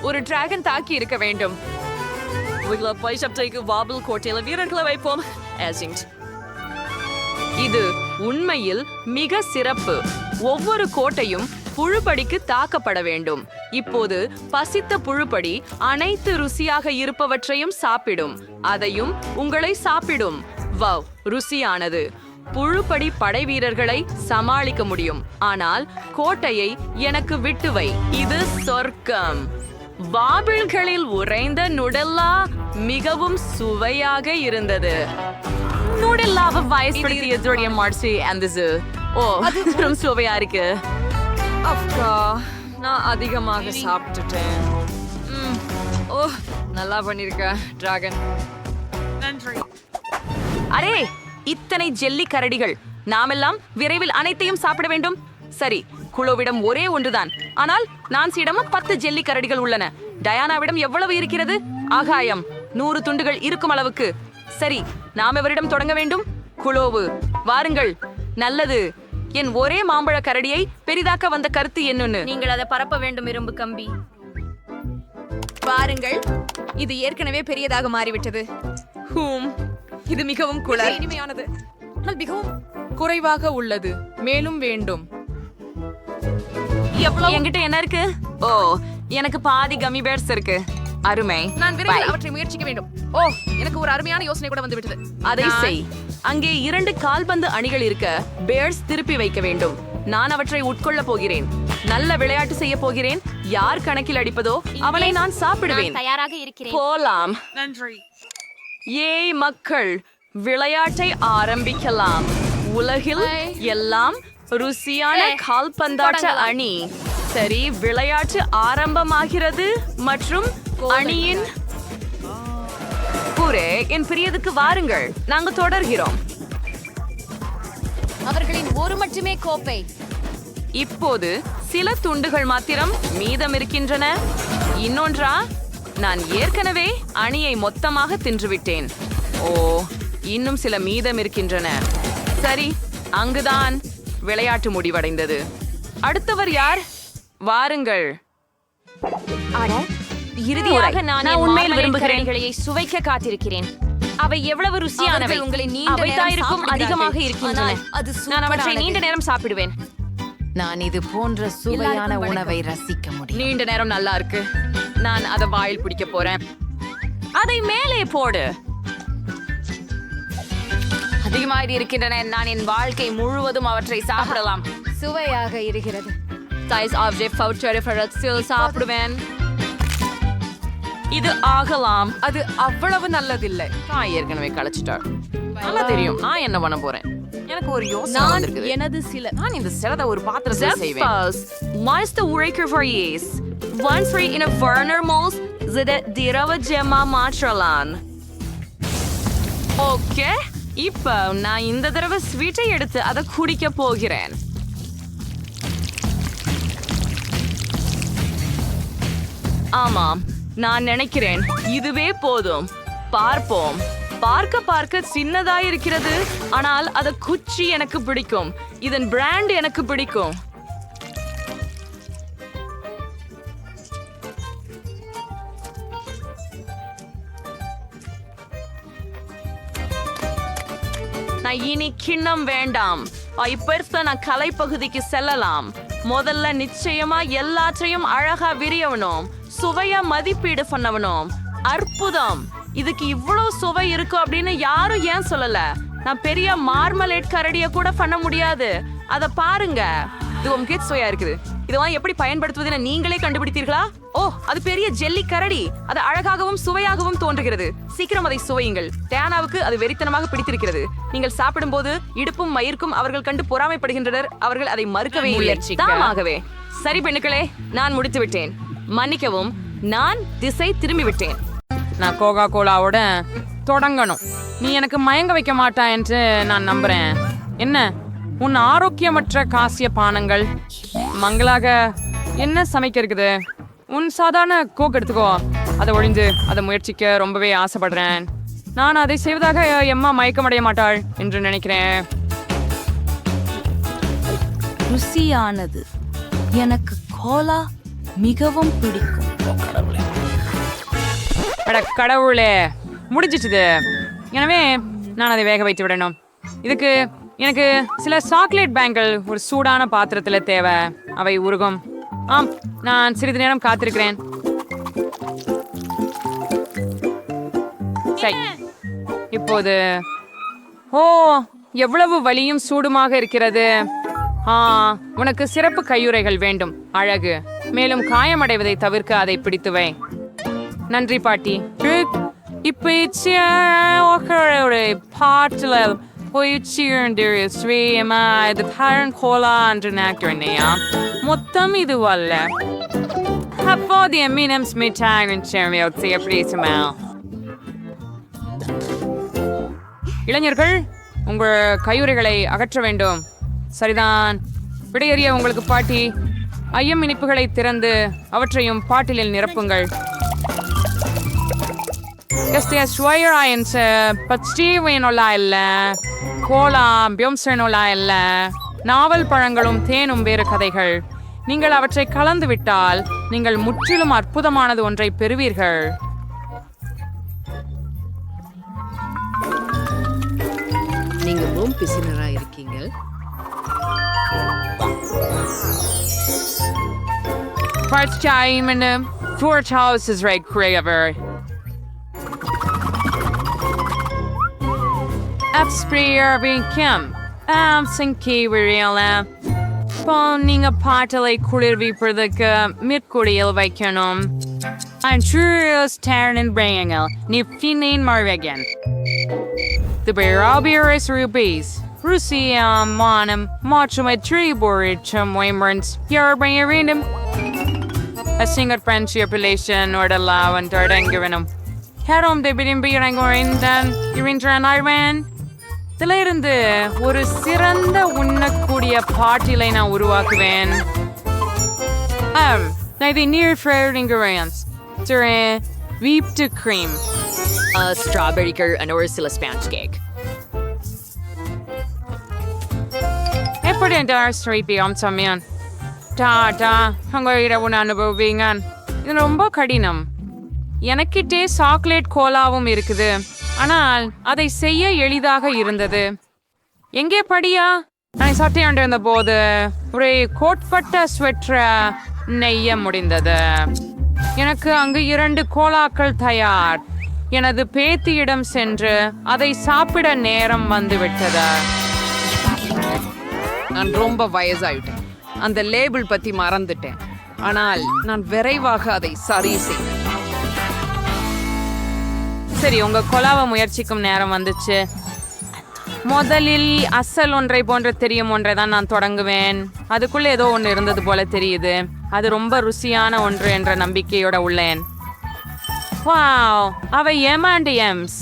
ஒரு டிராகன் தாக்கி இருக்க வேண்டும். வாபிள் கோட்டையில வீரர்களை வைப்போம். இது உண்மையில் மிக சிறப்பு. ஒவ்வொரு கோட்டையும் புழுப்படிக்கு தாக்கப்பட வேண்டும். இப்போது பசித்த புழுப்படி அனைத்து ருசியாக இருப்பவற்றையும் சாப்பிடும். அதையும் உங்களை சாப்பிடும். வவ், ருசியானது. புழுப்படி படை வீரர்களை சமாளிக்க முடியும். ஆனால் கோட்டையை எனக்கு விட்டுவை. இது சொர்க்கம். வாபிள்களில் உறைந்த நுடல்லா மிகவும் சுவையாக இருந்தது. நுடல்லாவை வயசுபடுத்திய மார்சி அந்த ரொம்ப சுவையா இருக்கு. அக்கா, நான் அதிகமாக சாப்பிட்டுட்டேன். ஓ, நல்லா பண்ணிருக்க டிராகன். நன்றி. அரே, இத்தனை ஜெல்லி கரடிகள். நாமெல்லாம் விரைவில் அனைத்தையும் சாப்பிட வேண்டும். சரி, குளோவிடம் ஒரே ஒன்றுதான். ஆனால் நான்சியிடம் 10 ஜெல்லி கரடிகள் உள்ளன. டயானாவிடம் எவ்வளவு இருக்கிறது? ஆகாயம் 100 துண்டுகள் இருக்கும் அளவுக்கு. சரி, நாம் எவரிடம் தொடங்க வேண்டும்? குளோவு, வாருங்கள். நல்லது. என் ஒரே மாம்பழ கரடியை பெரிதாக்க வந்த கருத்து என்னன்னு. நீங்கள் அதை பரப்ப வேண்டும், இரும்பு கம்பி. பாருங்கள், இது ஏற்கனவே பெரியதாக மாறிவிட்டது. இது மிகவும் இனிமையானது, ஆனால் மிகவும் குறைவாக உள்ளது. மேலும் வேண்டும். என்கிட்ட என்ன இருக்கு? ஓ, எனக்கு பாதி கம்மி பேர்ஸ் இருக்கு. அருமை. நான் விரைவில் அவற்றை முயற்சிக்க வேண்டும். ஓ, எனக்கு ஒரு அருமையான யோசனை கூட வந்து விட்டது. அதை செய். அங்கே 2 கால்பந்து அணிகள் இருக்க பேர்ஸ் திருப்பி வைக்க வேண்டும். நான் அவற்றை உட்கொள்ள போகிறேன். நல்ல விளையாட்டு செய்ய போகிறேன். யார் கணக்கில் அடிப்பதோ அவனை நான் சாப்பிடுவேன். தயாராக இருக்கிறேன். போலாம். நன்றி. ஏய் மக்கள், விளையாட்டை ஆரம்பிக்கலாம். உலகில் எல்லாம் ருசியான கால்பந்தாட்ட அணி. சரி, விளையாட்டு ஆரம்பமாகிறது. மற்றும் அணியின் புரே, என் பிரியதுக்கு வாருங்கள். நாங்க தொடர்கிறோம். அவர்களின் ஒரு மட்டுமே கோப்பை. இப்போது சில துண்டுகள் மாத்திரம் மீதம் இருக்கின்றன. இன்னொன்றா? நான் ஏற்கனவே அணியை மொத்தமாக தின்றுவிட்டேன். ஓ, இன்னும் சில மீதம் இருக்கின்றன. சரி, அங்குதான் விளையாட்டு முடிவடைந்தது. அடுத்தவர் யார்? வாருங்கள். இறுதியாக நான் உண்மையில் விரும்புகிறேன். சுவைக்க காத்திருக்கிறேன். அவை எவ்வளவு ருசியானவை. அவை தாயிருக்கும் அதிகமாக இருக்கின்றன. நான் அவற்றை நீண்ட நேரம் சாப்பிடுவேன். நான் இது போன்ற சுவையான உணவை ரசிக்க முடியும். நீண்ட நேரம் நல்லா இருக்கு. நான் அதை வாயில் பிடிக்க போறேன். அதை மேலே போடு. அதிகமாக இருக்கின்றன. நான் என் வாழ்க்கை முழுவதும் அவற்றை சாப்பிடலாம். சுவையாக இருக்கிறது. சாப்பிடுவேன். இது ஆகலாம். அது அவ்வளவு நல்லதில்லை. நான் ஏற்கனவே களைச்சிட்டார். நல்லா தெரியும் நான் என்ன பண்ண போறேன். எனக்கு ஒரு யோசனை வந்திருக்குது. எனது நான் இந்த சிலதை ஒரு பாத்திரத்தில் செய்வேன். Meister Ureker for years. Once free in a Werner Malls, zide dirava gemma matralan. Okay, இப்போ நான் இந்த தடவை ஸ்வீட்டை எடுத்து அதை குடிக்க போகிறேன். ஆமாம், நான் நினைக்கிறேன் இதுவே போதும். பார்ப்போம். பார்க்க சின்னதாயிருக்கிறது. ஆனால் அது குச்சி எனக்கு பிடிக்கும். இதன் பிராண்ட் எனக்கு பிடிக்கும். நான் இனி கிண்ணம் வேண்டாம். இப்ப நான் கலை பகுதிக்கு செல்லலாம். முதல்ல நிச்சயமா எல்லாத்தையும் அழகா விரியவனும் சுவையா மதிப்பீடு பண்ணவனும். அற்புதம், இதுக்கு இவ்வளவு சுவை இருக்கும் அப்படின்னு யாரும் ஏன் சொல்லல? நான் பெரிய மார்மலேட் கரடிய கூட பண்ண முடியாது. அத பாருங்க, இது உங்களுக்கு சுவையா இருக்குது. இதெல்லாம் எப்படி பயன்படுத்துவதுன்னு நீங்களே கண்டுபிடித்தீர்களா? ஓ, அது பெரிய ஜெல்லி கரடி. அது அழகாகவும் சுவையாகவும் தோன்றுகிறது. சீக்கிரம் அதை சுவையுங்கள். டயானாவுக்கு அது வெறித்தனமாக பிடித்திருக்கிறது. நீங்கள் சாப்பிடும் போது இடுப்பும் மயிர்க்கும் அவர்கள் கண்டு பொறாமைப்படுகின்றனர். அவர்கள் அதை மறுக்கவே இல்லை. தாமாகவே. சரி பெண்ணுக்களே, நான் முடித்து விட்டேன். மன்னிக்கவும், நான் திசை திரும்பி விட்டேன். நான் கோகா கோலாவோட தொடங்கணும். நீ எனக்கு மயங்க வைக்க மாட்டா என்று நான் நம்புறேன். என்ன உன் ஆரோக்கியமற்ற காசிய பானங்கள்? மங்களாக என்ன சமைக்க இருக்குது? உன் சாதாரண கோக் எடுத்துக்கோ. அதை ஒழிந்து அதை முயற்சிக்க ரொம்பவே ஆசைப்படுறேன். நான் அதை செய்வதாக எம்மா மயக்கமடைய மாட்டாள் என்று நினைக்கிறேன். ருசியானது. எனக்கு கோலா மிகவும் பிடிக்கும். அட கடவுளே, முடிஞ்சிச்சுது. எனவே நான் அதை வேக வைத்து விடணும். இதுக்கு எனக்கு சில சாக்லேட் பேங்கிள் ஒரு சூடான பாத்திரத்தில் தேவை. அவை உருகும். ஆம், நான் சிறிது நேரம் காத்திருக்கிறேன். சரி, இப்போது ஓ, எவ்வளவு வலியும் சூடுமாக இருக்கிறது. உனக்கு சிறப்பு கையுறைகள் வேண்டும். அழகு. மேலும் காயமடைவதை தவிர்க்க அதை பிடித்து வை. நன்றி பாட்டி. இப்ப பாட்டில் மொத்தம் இது அல்ல. அப்போதைய மீனம் இளைஞர்கள், உங்கள் கையுறைகளை அகற்ற வேண்டும். சரிதான். விடையறிய உங்களுக்கு பாட்டி. ஐயம் இனிப்புகளை திறந்து அவற்றையும் பாட்டிலில் நிரப்புங்கள். நாவல் பழங்களும் தேனும் வேறு கதைகள். நீங்கள் அவற்றை கலந்து விட்டால் நீங்கள் முற்றிலும் அற்புதமானது ஒன்றை பெறுவீர்கள். நீங்க ரொம்ப பிசினரா இருக்கீங்க. First time in the fourth house is right forever. Upsprayer being Kim. Sinki Virila. Pawning a partly குளிர்வி பிறகு மிற்குடியில் வைக்கணும். I'm sure turn and bringing a new finine Marvegan. The Barabiris rubies. Russia, Monum, Mochum, Tree Board, Chum Waymarns. You're bringing random. A single friendship relation or the law and Dardan given them. Harom de Bidim Birangorin, then you're in an Iran. இதில் இருந்து ஒரு சிறந்த உண்ணக்கூடிய பாட்டிலை நான் உருவாக்குவேன். நான் இதை நீர் ஃப்ரைட் இன்கிரியன்ஸ் வீப்டு க்ரீம், ஸ்ட்ராபெரிகள் ஒரு சில ஸ்பாஞ்ச் கேக். எப்படி இந்த ஸ்ட்ரைப்பி அம்சமியான் டாடா உங்கள் இரவு அனுபவிங்க. இது ரொம்ப கடினம். எனக்கிட்டே சாக்லேட் கோலாவும் இருக்குது, ஆனால் அதை செய்ய எளிதாக இருந்தது. எங்கே படியா? நான் சட்டையாண்டிருந்த போது ஒரு கோட்பட்ட ஸ்வெட்டரை நெய்ய முடிந்தது. எனக்கு அங்கு 2 கோலாக்கள் தயார். எனது பேத்தியிடம் சென்று அதை சாப்பிட நேரம் வந்துவிட்டது. நான் ரொம்ப வயசாயிட்டேன். அந்த லேபிள் பத்தி மறந்துட்டேன். ஆனால் நான் விரைவாக அதை சரி செய்வேன். சரி, உங்க கொலாவை முயற்சிக்கும் நேரம் வந்துச்சு. முதலில் அசல் ஒன்றை போன்ற தெரியும் ஒன்றை தான் நான் தொடங்குவேன். அதுக்குள்ள ஏதோ ஒன்று இருந்தது போல தெரியுது. அது ரொம்ப ருசியான ஒன்று என்ற நம்பிக்கையோட உள்ளேன். வாவ், அவை எம்ஸ்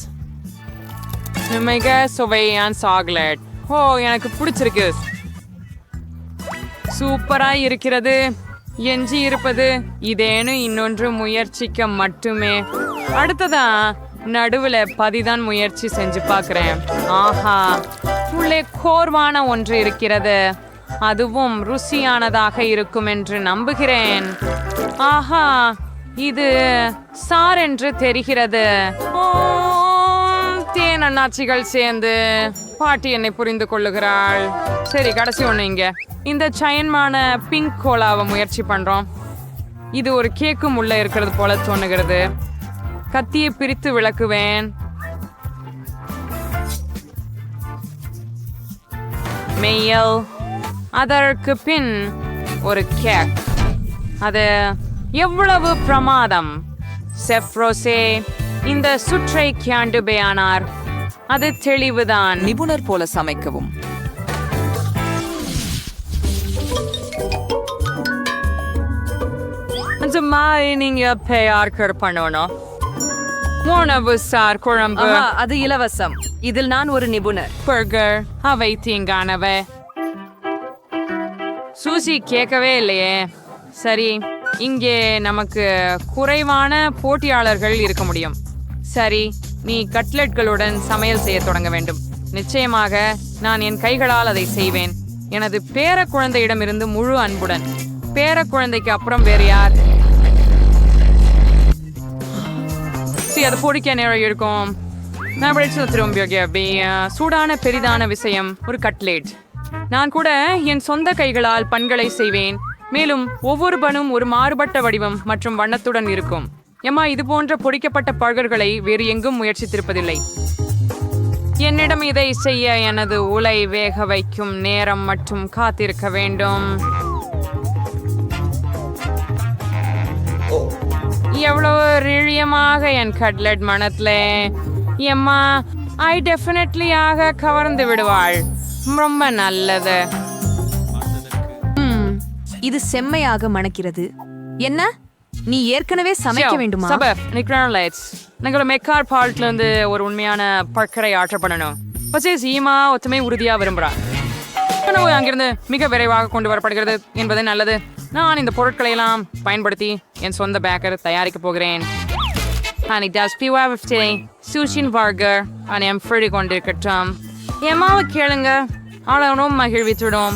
மிக சுவையான சாக்லேட். ஓ, எனக்கு பிடிச்சிருக்கு. சூப்பரா இருக்கிறது. எஞ்சி இருப்பது இதேனும் இன்னொன்று முயற்சிக்க மட்டுமே. அடுத்ததா நடுவுல பதிதான் முயற்சி செஞ்சு பார்க்கிறேன். ஆஹா, உள்ளே கோர்வான ஒன்று இருக்கிறது. அதுவும் ருசியானதாக இருக்கும் என்று நம்புகிறேன். ஆஹா, இது சார் என்று தெரிகிறது. தேன் அண்ணாச்சிகள் சேர்ந்து பாட்டி என்னை புரிந்து கொள்ளுகிறாள். சரி, கடைசி ஒண்ணு இங்க. இந்த சயன்மான பிங்க் கோலாவை முயற்சி பண்றோம். இது ஒரு கேக்கும் உள்ள இருக்கிறது போல தோணுகிறது. கத்தியை பிரித்து விளக்குவேன். மெய்யல். அதற்கு பின் ஒரு கேக். அது எவ்வளவு பிரமாதம். செஃப் ரோசே இந்த சுற்றை கியாண்டுபேயானார். அது தெளிவுதான். நிபுணர் போல சமைக்கவும். அந்த மாதிரி நீங்க பெயர் பண்ணணும். உணவு சார் குழம்பு. அது இலவசம். இதில் நான் ஒரு நிபுணர். பர்கர் அவை தீங்கானவை. சூசி கேட்கவே இல்லையே. சரி, இங்கே நமக்கு குறைவான போட்டியாளர்கள் இருக்க முடியும். சரி, நீ கட்லெட்களுடன் சமையல் செய்ய தொடங்க வேண்டும். நிச்சயமாக நான் என் கைகளால் அதை செய்வேன். எனது பேர குழந்தையிடமிருந்து முழு அன்புடன். பேர குழந்தைக்கு அப்புறம் வேறு யார்? அது பொடிக்க நேரம் இருக்கும். நான் திரும்ப சூடான பெரிதான விஷயம் ஒரு கட்லெட். நான் கூட என் சொந்த கைகளால் பண்களை செய்வேன். மேலும் ஒவ்வொரு பனும் ஒரு மாறுபட்ட வடிவம் மற்றும் வண்ணத்துடன் இருக்கும். எம்மா, இது போன்ற பொடிக்கப்பட்ட பர்கர்களை வேறு எங்கும் முயற்சித்திருப்பதில்லை. என்னிடம் இதை செய்ய எனது உலை வேக வைக்கும் நேரம் மற்றும் காத்திருக்க வேண்டும். எவ்வளவு ரிழியமாக என் கட்லெட் மனத்துல. எம்மா, ஐ டெஃபினெட்லியாக கவர்ந்து விடுவாள். ரொம்ப நல்லது. இது செம்மையாக மணக்கிறது. என்ன, நீ ஏற்கனவே சமைக்க வேண்டுமா? எங்களோட மெக்கார் பால்ட்ல இருந்து ஒரு உண்மையான பர்கரை ஆர்டர் பண்ணணும். சீமா ஒத்துமை உறுதியா விரும்புறான். உணவு அங்கிருந்து மிக விரைவாக கொண்டு வரப்படுகிறது என்பது நல்லது. நான் இந்த பொருட்களை எல்லாம் பயன்படுத்தி என் சொந்த பேக்கர் தயாரிக்க போகிறேன். சூஷின் பர்கர் ஃப்ரெடி கொண்டிருக்கட்டும். எம்மாவை கேளுங்க, ஆளும் மகிழ்வித்துடும்.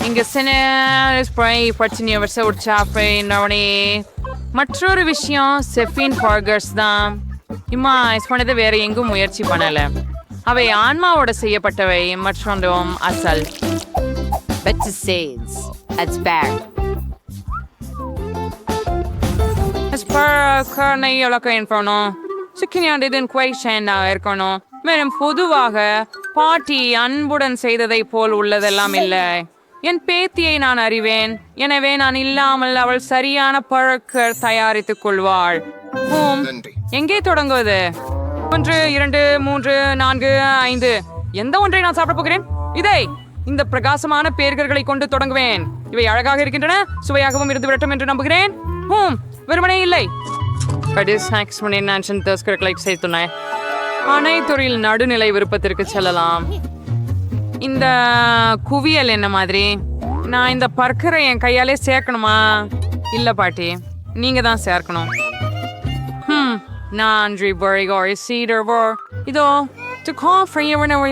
இங்க மற்றொரு விஷயம் செஃபின் பர்கர்ஸ் தான். இம்மா பண்ணது வேற எங்கும் முயற்சி பண்ணல. அவை ஆன்மாவோட செய்யப்பட்டவை. மற்றொன்றும் அசல். இருக்கணும். மேலும் பொதுவாக பாட்டி அன்புடன் செய்ததை போல் உள்ளதெல்லாம் இல்லை. என் பேத்தியை நான் அறிவேன். எனவே நான் இல்லாமல் அவள் சரியான பழக்க தயாரித்துக் கொள்வாள். எங்கே தொடங்குவது? 1 2 3 4 5. எந்த ஒன்றை நான் சாப்பிட போகிறேன்? இதை இந்த பிரகாசமான பேர்களை கொண்டு தொடங்குவேன். இவை அழகாக இருக்கின்றன, சுவையாகவும் இருந்து விடட்டும் என்று நம்புகிறேன். வெறுமனே இல்லை. அனைத்துறையில் நடுநிலை விருப்பத்திற்கு செல்லலாம். இந்த குவியல் என்ன மாதிரி? நான் இந்த பர்கரை என் கையாலே சேர்க்கணுமா? இல்ல பாட்டி, நீங்க தான் சேர்க்கணும். நன்றி பரிகாரி சீடர்வர். இதோ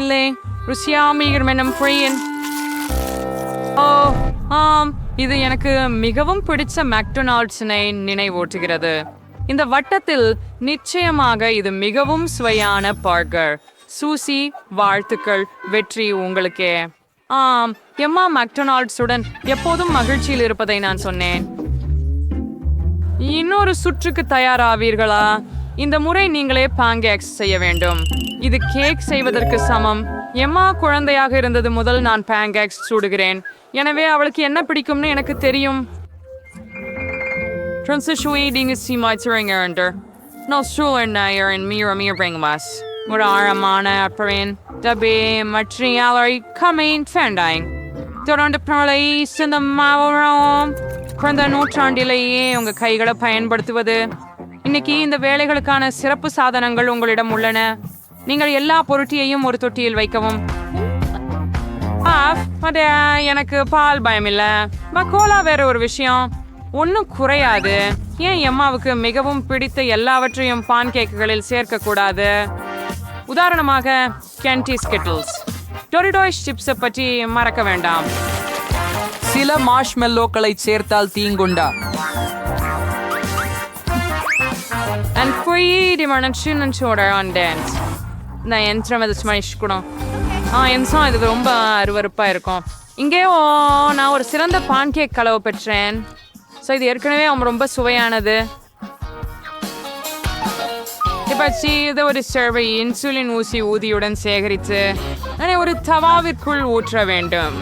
இல்லை ருசியாமிகர்மெனம் ஃப்ரீயன். இது எனக்கு மிகவும் பிடிச்ச மெக்டொனால்ட்ஸினை நினைவூட்டுகிறது. இந்த வட்டத்தில் நிச்சயமாக இது மிகவும் சுவையான பர்கர். சூசி, வாழ்த்துக்கள், வெற்றி உங்களுக்கே. எம்மா மெக்டொனால்ட்ஸுடன் எப்போதும் மகிழ்ச்சியில் இருப்பதை நான் சொன்னேன். இன்னொரு சுற்றுக்கு தயாராவீர்களா? இந்த முறை நீங்களே பாங்கேக்ஸ் செய்ய வேண்டும். இது கேக் செய்வதற்கு சமம். எம்மா குழந்தையாக இருந்தது முதல் நான் பாங்கேக்ஸ் சுடுகிறேன். எனவே அவளுக்கு என்ன பிடிக்கும்னு எனக்கு தெரியும். ஒரு ஆழமான அப்பவேன் டபே மற்றியாளரை கமைன் ஃபேண்டாயின் தொடர்ந்து குறைந்த நூற்றாண்டிலேயே உங்க கைகளை பயன்படுத்துவது. இன்னைக்கு இந்த வேலைகளுக்கான சிறப்பு சாதனங்கள் உங்களிடம் உள்ளன. நீங்கள் எல்லா பொருட்டையும் ஒரு தொட்டியில் வைக்கவும். எனக்கு பால் பயம் இல்ல. கோலா வேற ஒரு விஷயம், ஒன்னும் குறையாது. ஏன் எம்மாவுக்கு மிகவும் பிடித்த எல்லாவற்றையும் பான் கேக்குகளில் சேர்க்க கூடாது? உதாரணமாக கென்டி ஸ்கிட்டில்ஸ், டொரிடோஸ் சிப்ஸை பற்றி மறக்க வேண்டாம். சில மார்ஷ்மெல்லோக்களை சேர்த்தால் தீங்குண்டா? And pojedziemy na சின்னச்சோட டான்ஸ். நான் யந்திரம் அதை ஸ்மரிச்சுக்கணும். யந்திரம் இது ரொம்ப அருவருப்பா இருக்கும். இங்கேயோ நான் ஒரு சிறந்த பான்கேக் கலவை பெற்றேன். ஸோ இது ஏற்கனவே ரொம்ப சுவையானது. இப்போ இதை ஒரு சர்வை இன்சுலின் ஊசி ஊதியுடன் சேகரித்து நான் ஒரு தவாவிற்குள் ஊற்ற வேண்டும்.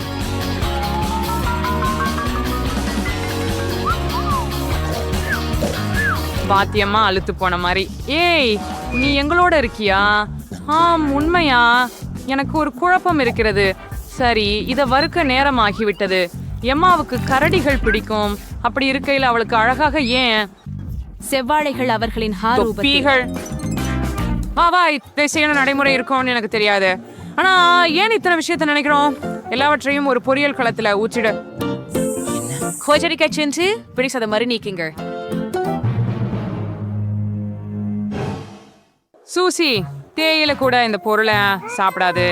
பாத்தியம்மா அழுத்து போன மாதிரி. ஏய், நீ எங்களோட இருக்கியா? உண்மையா? எனக்கு ஒரு குழப்பம் இருக்கிறது. சரி, இதை வறுக்க நேரம் ஆகிவிட்டது. எம்மாவுக்கு கரடிகள் பிடிக்கும். அப்படி இருக்கையில் அவளுக்கு அழகாக ஏன் செவ்வாழைகள் அவர்களின் தொப்பிகள்? வா, இதை செய்யணும் நடைமுறை இருக்கும்னு எனக்கு தெரியாது. ஆனா ஏன் இத்தனை விஷயத்த நினைக்கிறோம்? எல்லாவற்றையும் ஒரு பொரியல் களத்துல ஊற்றிடு. கோஜரிக்காய் செஞ்சு பிடிச்சத மாதிரி நீக்கிங்க. சூசி, தேயிலை கூட இந்த பொருளை சாப்பிடாது.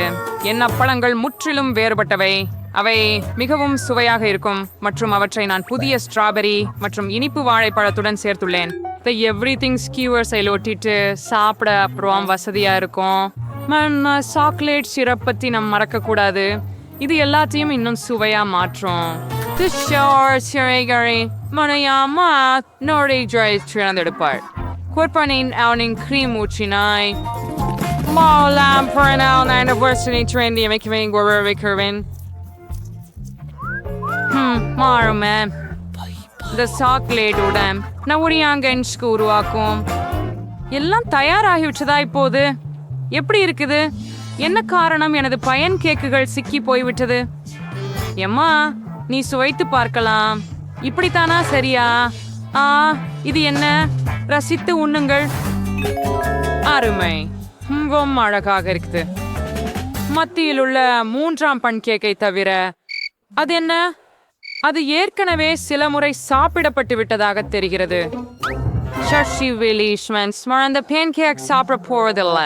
என் அப்பளங்கள் முற்றிலும் வேறுபட்டவை. அவை மிகவும் சுவையாக இருக்கும் மற்றும் அவற்றை நான் புதிய ஸ்ட்ராபெரி மற்றும் இனிப்பு வாழைப்பழத்துடன் சேர்த்துள்ளேன். எவ்ரிதிங் ஸ்கியூவர்ஸை ஒட்டிட்டு சாப்பிட அப்புறம் வசதியா இருக்கும். சாக்லேட் சிரப் பத்தி நம்ம மறக்க கூடாது. இது எல்லாத்தையும் இன்னும் சுவையா மாற்றும். மனையாமா நோரை திறந்தெடுப்பாள். குர்பானின் அவனின் கிரீம் ஊற்றினாய். மாலாம் பிறநாள் anniversary ட்ரெண்ட் அமைக்கவே வைக்கிறேன். மாறுமே இந்த சாக்லேட்டுடன் நான் ஒரு யாங்கன்ஸ்க்கு உருவாக்கும். எல்லாம் தயாராகிவிட்டதா இப்போது? எப்படி இருக்குது? என்ன காரணம் எனது பயன் கேக்குகள் சிக்கி போய்விட்டது? எம்மா, நீ சுவைத்து பார்க்கலாம். இப்படித்தானா? சரியா? இது என்ன? ரசித்து உண்ணுங்கள். அருமை, ரொம்ப அழகாக இருக்குது. மத்தியில் உள்ள 3ஆம் பன் கேக்கை தவிர அது என்ன? அது ஏற்கனவே சில முறை சாப்பிடப்பட்டு விட்டதாக தெரிகிறது. ஷஷி விலிஷ்மன்ஸ் அந்த பேன் கேக் சாப்பிட போறதில்ல.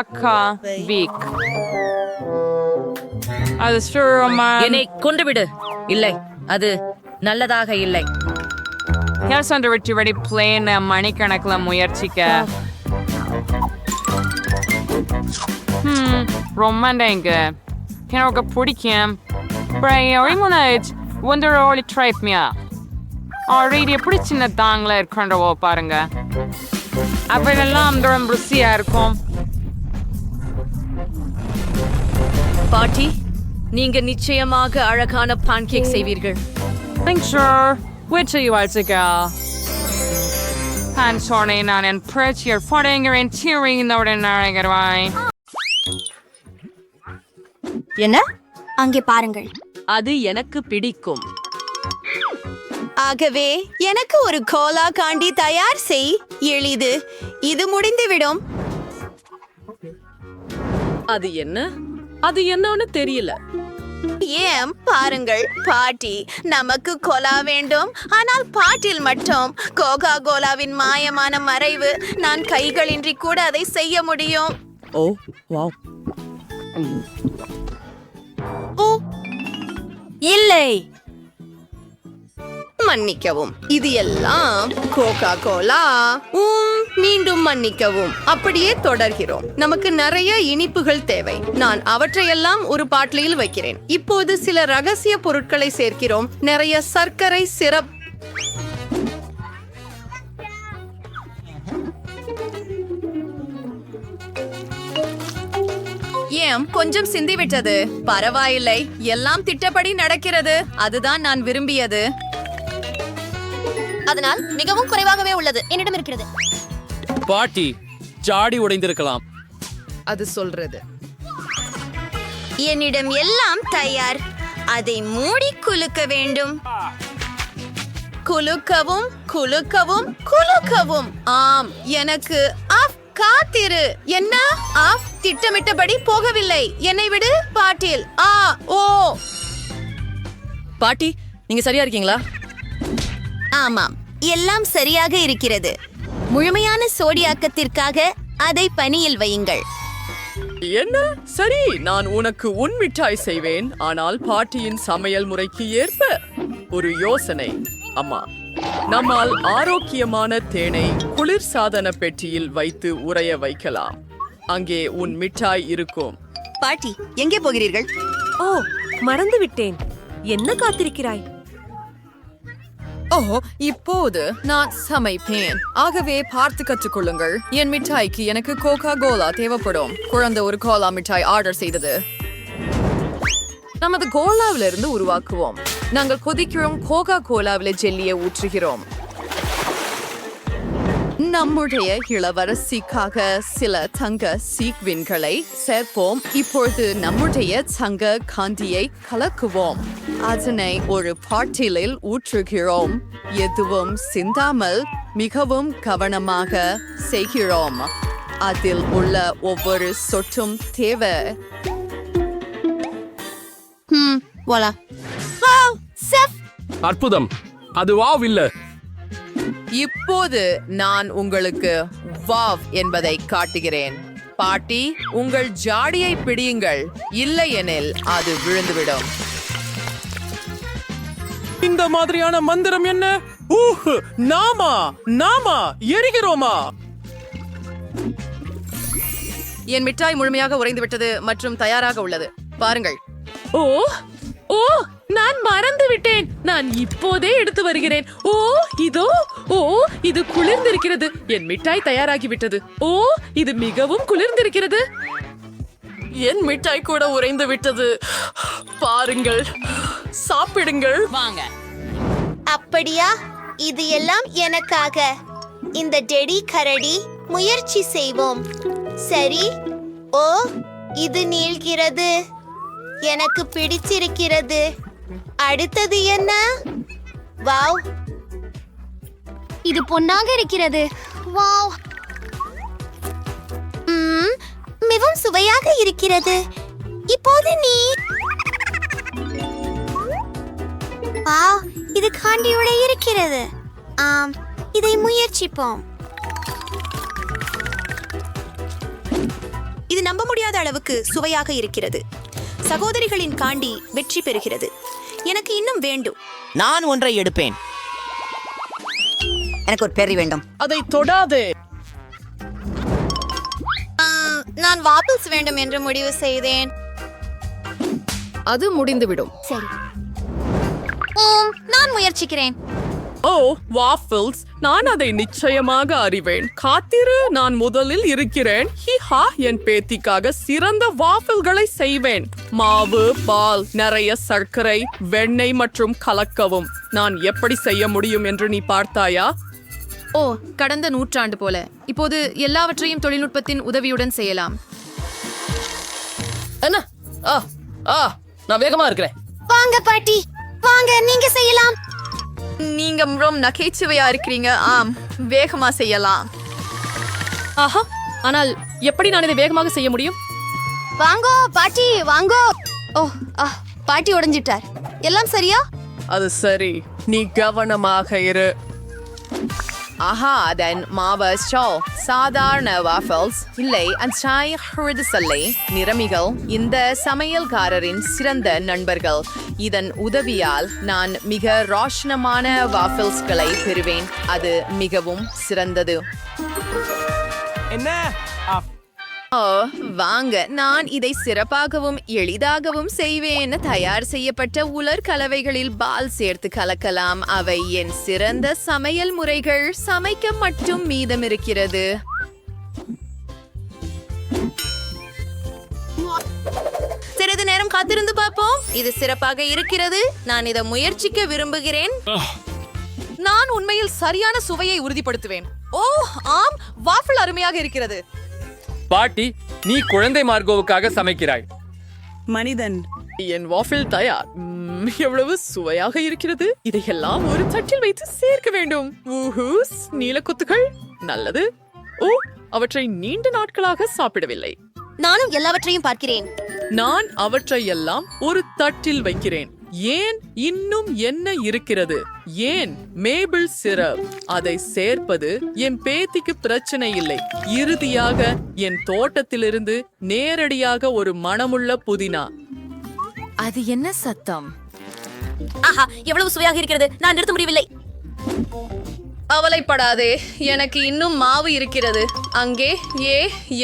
அக்கா வீக் அது என்னை கொண்டு விடு. இல்லை, அது நல்லதாக இல்லை. வெற்றி பிளேன் மணிக்கணக்கில் முயற்சிக்க ரொம்ப எனக்கு பிடிக்கும். எப்படி சின்ன தாங்களா இருக்கின்றவோ பாருங்க. அப்பெல்லாம் ரொம்ப ருசியா இருக்கும். பாட்டி, நீங்க நிச்சயமாக அழகான பான்கேக் செய்வீர்கள். நான் என் பிரச்சியர் படைங்கிறேன் தீவிரவுடன் அழைக்கிறேன். என்ன? அங்கே பாருங்கள். அது எனக்கு பிடிக்கும். ஆகவே எனக்கு ஒரு கோலா காண்டி தயார் செய். எளிது. இது முடிந்துவிடும். அது என்ன? அது என்னன்னு தெரியல. ஏன் பாருங்கள் பாட்டி, நமக்கு கோலா வேண்டும். ஆனால் பாட்டில் மட்டும் கோகா கோலாவின் மாயமான மறைவு. நான் கைகளின்றி கூட அதை செய்ய முடியும். ஓ வாவ். இல்லை, மன்னிக்கவும். இது எல்லாம் கோகா கோலா. மீண்டும் மன்னிக்கவும். அப்படியே தொடர்கிறோம். நமக்கு நிறைய இனிப்புகள் தேவை. நான் அவற்றையெல்லாம் ஒரு பாட்டிலில் வைக்கிறேன். இப்போது சில ரகசிய பொருட்களை சேர்க்கிறோம். நிறைய சர்க்கரை சிரப். ஏன் கொஞ்சம் சிந்திவிட்டது? பரவாயில்லை, எல்லாம் திட்டப்படி நடக்கிறது. அதுதான் நான் விரும்பியது. அதனால் மிகவும் குறைவாகவே உள்ளது. என்னிடம் இருக்கிறது. பாட்டி, ஜாடி உடைந்திருக்கலாம். அது சொல்றது. என்னிடம் எல்லாம் தயார். அதை மூடி குலுக்க வேண்டும். குலுக்கவும் குலுக்கவும் குலுக்கவும். ஆம், எனக்கு காத்திரு. என்ன? திட்டமிட்டபடி போகவில்லை. என்னை விடு பாட்டில். பாட்டி, நீங்க சரியா இருக்கீங்களா? ஆமாம், எல்லாம் சரியாக இருக்கிறது. முழுமையான சோடியாக்கத்திற்காக அதை பனியில் வையுங்கள். என்ன? சரி, நான் உனக்கு உன் மிட்டாய் செய்வேன். ஆனால் பாட்டியின் சமையல் முறைக்கு ஏற்ப ஒரு யோசனை. அம்மா, நம்மால் ஆரோக்கியமான தேனை குளிர்சாதன பெட்டியில் வைத்து உறைய வைக்கலாம். அங்கே உன் மிட்டாய் இருக்கும். பாட்டி எங்கே போகிறீர்கள்? ஓ, மறந்து விட்டேன். என்ன காத்திருக்கிறாய்? ஓ, இப்போது நான் சமைப்பேன். ஆகவே பார்த்து கற்றுக்கொள்ளுங்கள். என் மிட்டாய்க்கு எனக்கு கோகா கோலா தேவைப்படும். குழந்தை ஒரு கோலா மிட்டாய் ஆர்டர் செய்தது. நமது கோலாவிலிருந்து உருவாக்குவோம். நாங்கள் கொதிக்கிறோம். கோகா கோலாவில் ஜெல்லியை ஊற்றுகிறோம். நம்முடைய இளவரசிக்காக சில தங்க சீக்வின்களை சேர்ப்போம். இப்பொழுது நம்முடைய தங்க காந்தியை கலக்குவோம். அதனை ஒரு பாட்டிலில் ஊற்றுகிறோம். எதுவும் சிந்தாமல் மிகவும் கவனமாக செய்கிறோம். அதில் உள்ள ஒவ்வொரு சொட்டும் தேவை. வாலா. அற்புதம். அது வாவ் இல்ல. இப்போது நான் உங்களுக்கு வாவ் என்பதை காட்டுகிறேன். பாட்டி, உங்கள் ஜாடியை பிடியுங்கள். இல்லையெனில் அது விழுந்துவிடும். இந்த மாதிரியான மந்திரம் என்ன? நாமா எரிகிறோமா? என் மிட்டாய் முழுமையாக உறைந்து விட்டது மற்றும் தயாராக உள்ளது. பாருங்கள். ஓ ஓ, நான் மறந்து விட்டேன். நான் இப்போதே எடுத்து வருகிறேன். ஓ, இதோ. ஓ, இது குளிர்ந்திருக்கிறது. என் மிட்டாய் தயாராகிவிட்டது. ஓ, இது மிகவும் குளிர்ந்திருக்கிறது. என் மிட்டாய் கூட உறைந்து விட்டது. பாருங்கள், சாப்பிடுங்கள். வாங்க. அப்படியா? இது எல்லாம் எனக்காக. இந்த டெடி கரடி முயற்சி செய்வோம். சரி. ஓ, இது நீள்கிறது. எனக்கு பிடிச்சிருக்கிறது. அடுத்தது என்ன? வாவ், இது பொன்னாக இருக்கிறது. வாவ், மிகவும் சுவையாக இருக்கிறது. இப்போது நீ. வாவ், இது காண்டியோட இருக்கிறது. ஆம், இதை முயற்சிப்போம். இது நம்ப முடியாத அளவுக்கு சுவையாக இருக்கிறது. சகோதரிகளின் காண்டி வெற்றி பெறுகிறது. எனக்கு இன்னும் வேண்டும். நான் ஒன்றை எடுப்பேன். எனக்கு ஒரு பெர்ரி வேண்டும். அதை தொடாதே. நான் வாபிள்ஸ் வேண்டும் என்று முடிவு செய்தேன். அது முடிந்துவிடும். சரி. நான் முயற்சிக்கிறேன். ஓ, வாஃபிள்ஸ். நான் அதை நிச்சயமாக அறிவேன். காத்திரு, நான் முதலில் இருக்கிறேன். ஹிஹா, என் பேத்திக்காக சிறந்த வாஃபிள்களை செய்வேன். மாவு, பால், நிறைய சர்க்கரை, வெண்ணெய் மற்றும் கலக்கவும். நான் எப்படி செய்ய முடியும் என்று நீ பார்த்தாயா? ஓ, கடந்த நூற்றாண்டு போல. இப்போது எல்லாவற்றையும் தொழில்நுட்பத்தின் உதவியுடன் செய்யலாம். என்ன? நான் வேகமா இருக்கிறேன். வாங்க பாட்டி, வாங்க, நீங்க செய்யலாம். நீங்க ரொம்ப நகைச்சுவையா இருக்கிறீங்க. ஆம், வேகமா செய்யலாம். ஆஹா, ஆனால் எப்படி நான் இதை வேகமாக செய்ய முடியும்? வாங்கோ பாட்டி, வாங்கோ. ஓ, பாட்டி உடைஞ்சிட்டார். எல்லாம் சரியா? அது சரி, நீ கவனமாக இரு. ஆஹா, அதன் மாவஸ்டோ சாதாரண வாஃபிள்ஸ் இல்லை. அன்சாய் நிறமிகள் இந்த சமையல்காரரின் சிறந்த நண்பர்கள். இதன் உதவியால் நான் மிக ரோஷனமான வாஃபிள்ஸ்களை பெறுவேன். அது மிகவும் சிறந்தது. என்ன? ஓ, வாங்க, நான் இதை சிறப்பாகவும் எளிதாகவும் செய்வேன். தயார் செய்யப்பட்ட உலர் கலவைகளில் பால் சேர்த்து கலக்கலாம். அவை என் சிறந்த சமையல் முறைகள். சமைக்க மட்டும் மீதம் இருக்கிறது. சிறிது நேரம் காத்திருந்து பார்ப்போம். இது சிறப்பாக இருக்கிறது. நான் இதை முயற்சிக்க விரும்புகிறேன். நான் உண்மையில் சரியான சுவையை உறுதிப்படுத்துவேன். ஓ, ஆம், வாஃபிள் அருமையாக இருக்கிறது. பாட்டி, நீ குழந்தை மார்கோவுக்காக சமைக்கிறாய். மனிதன். என் வாஃபிள் தயார். எவ்வளவு சுவையாக இருக்கிறது. இதையெல்லாம் ஒரு தட்டில் வைத்து சேர்க்க வேண்டும். ஊஹூஸ், நீலக்குத்துகள். நல்லது. ஓ, அவற்றை நீண்ட நாட்களாக சாப்பிடவில்லை. நானும் எல்லாவற்றையும் பார்க்கிறேன். நான் அவற்றை எல்லாம் ஒரு தட்டில் வைக்கிறேன். ஏன் இன்னும் என்ன இருக்கிறது? ஏன் மேபிள் சிரப்? அதை சேர்ப்பது என் பேத்திக்கு பிரச்சனை இல்லை. இறுதியாக என் தோட்டத்திலிருந்து நேரடியாக ஒரு மணமுள்ள புதினா. அது என்ன சத்தம்? ஆஹா, எவ்வளவு சுவையாக இருக்கிறது. நான் நிறுத்த முடியவில்லை. அவலைப்படாதே, எனக்கு இன்னும் மாவு இருக்கிறது. அங்கே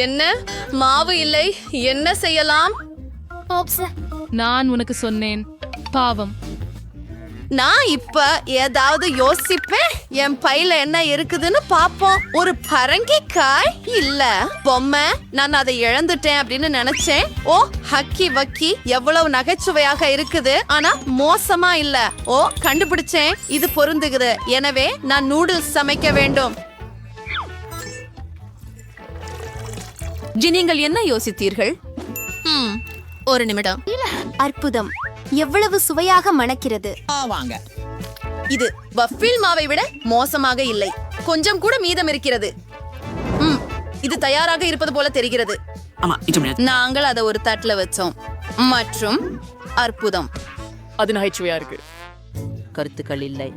என்ன மாவு இல்லை, என்ன செய்யலாம்? நான் உனக்கு சொன்னேன், பாவம். நான் இப்ப ஏதாவது யோசிப்பேன். என் பையில என்ன இருக்குதுன்னு பாப்போம். ஒரு பரங்கிக்காய் இல்ல பொம்மை. நான் அதை இழந்துட்டேன் அப்படின்னு நினைச்சேன். ஓ ஹக்கி வக்கி, எவ்வளவு நகைச்சுவையாக இருக்குது. ஆனா மோசமா இல்ல. ஓ கண்டுபிடிச்சேன், இது பொருந்துகிறது. எனவே நான் நூடுல்ஸ் சமைக்க வேண்டும். நீங்கள் என்ன யோசித்தீர்கள்? ஒரு நிமிடம். அற்புதம், எவ்வளவு சுவையாக மணக்கிறது. வாங்க. இது வஃபில் மாவை விட மோசமாக இல்லை. கொஞ்சம் கூட மீதம் இருக்கிறது. இது தயாராக இருப்பது போல தெரிகிறது. நாங்கள் அதை ஒரு தட்டுல வச்சோம். மற்றும் அற்புதம், அது நகைச்சுவையா இருக்கு. கருத்துக்கள் இல்லை.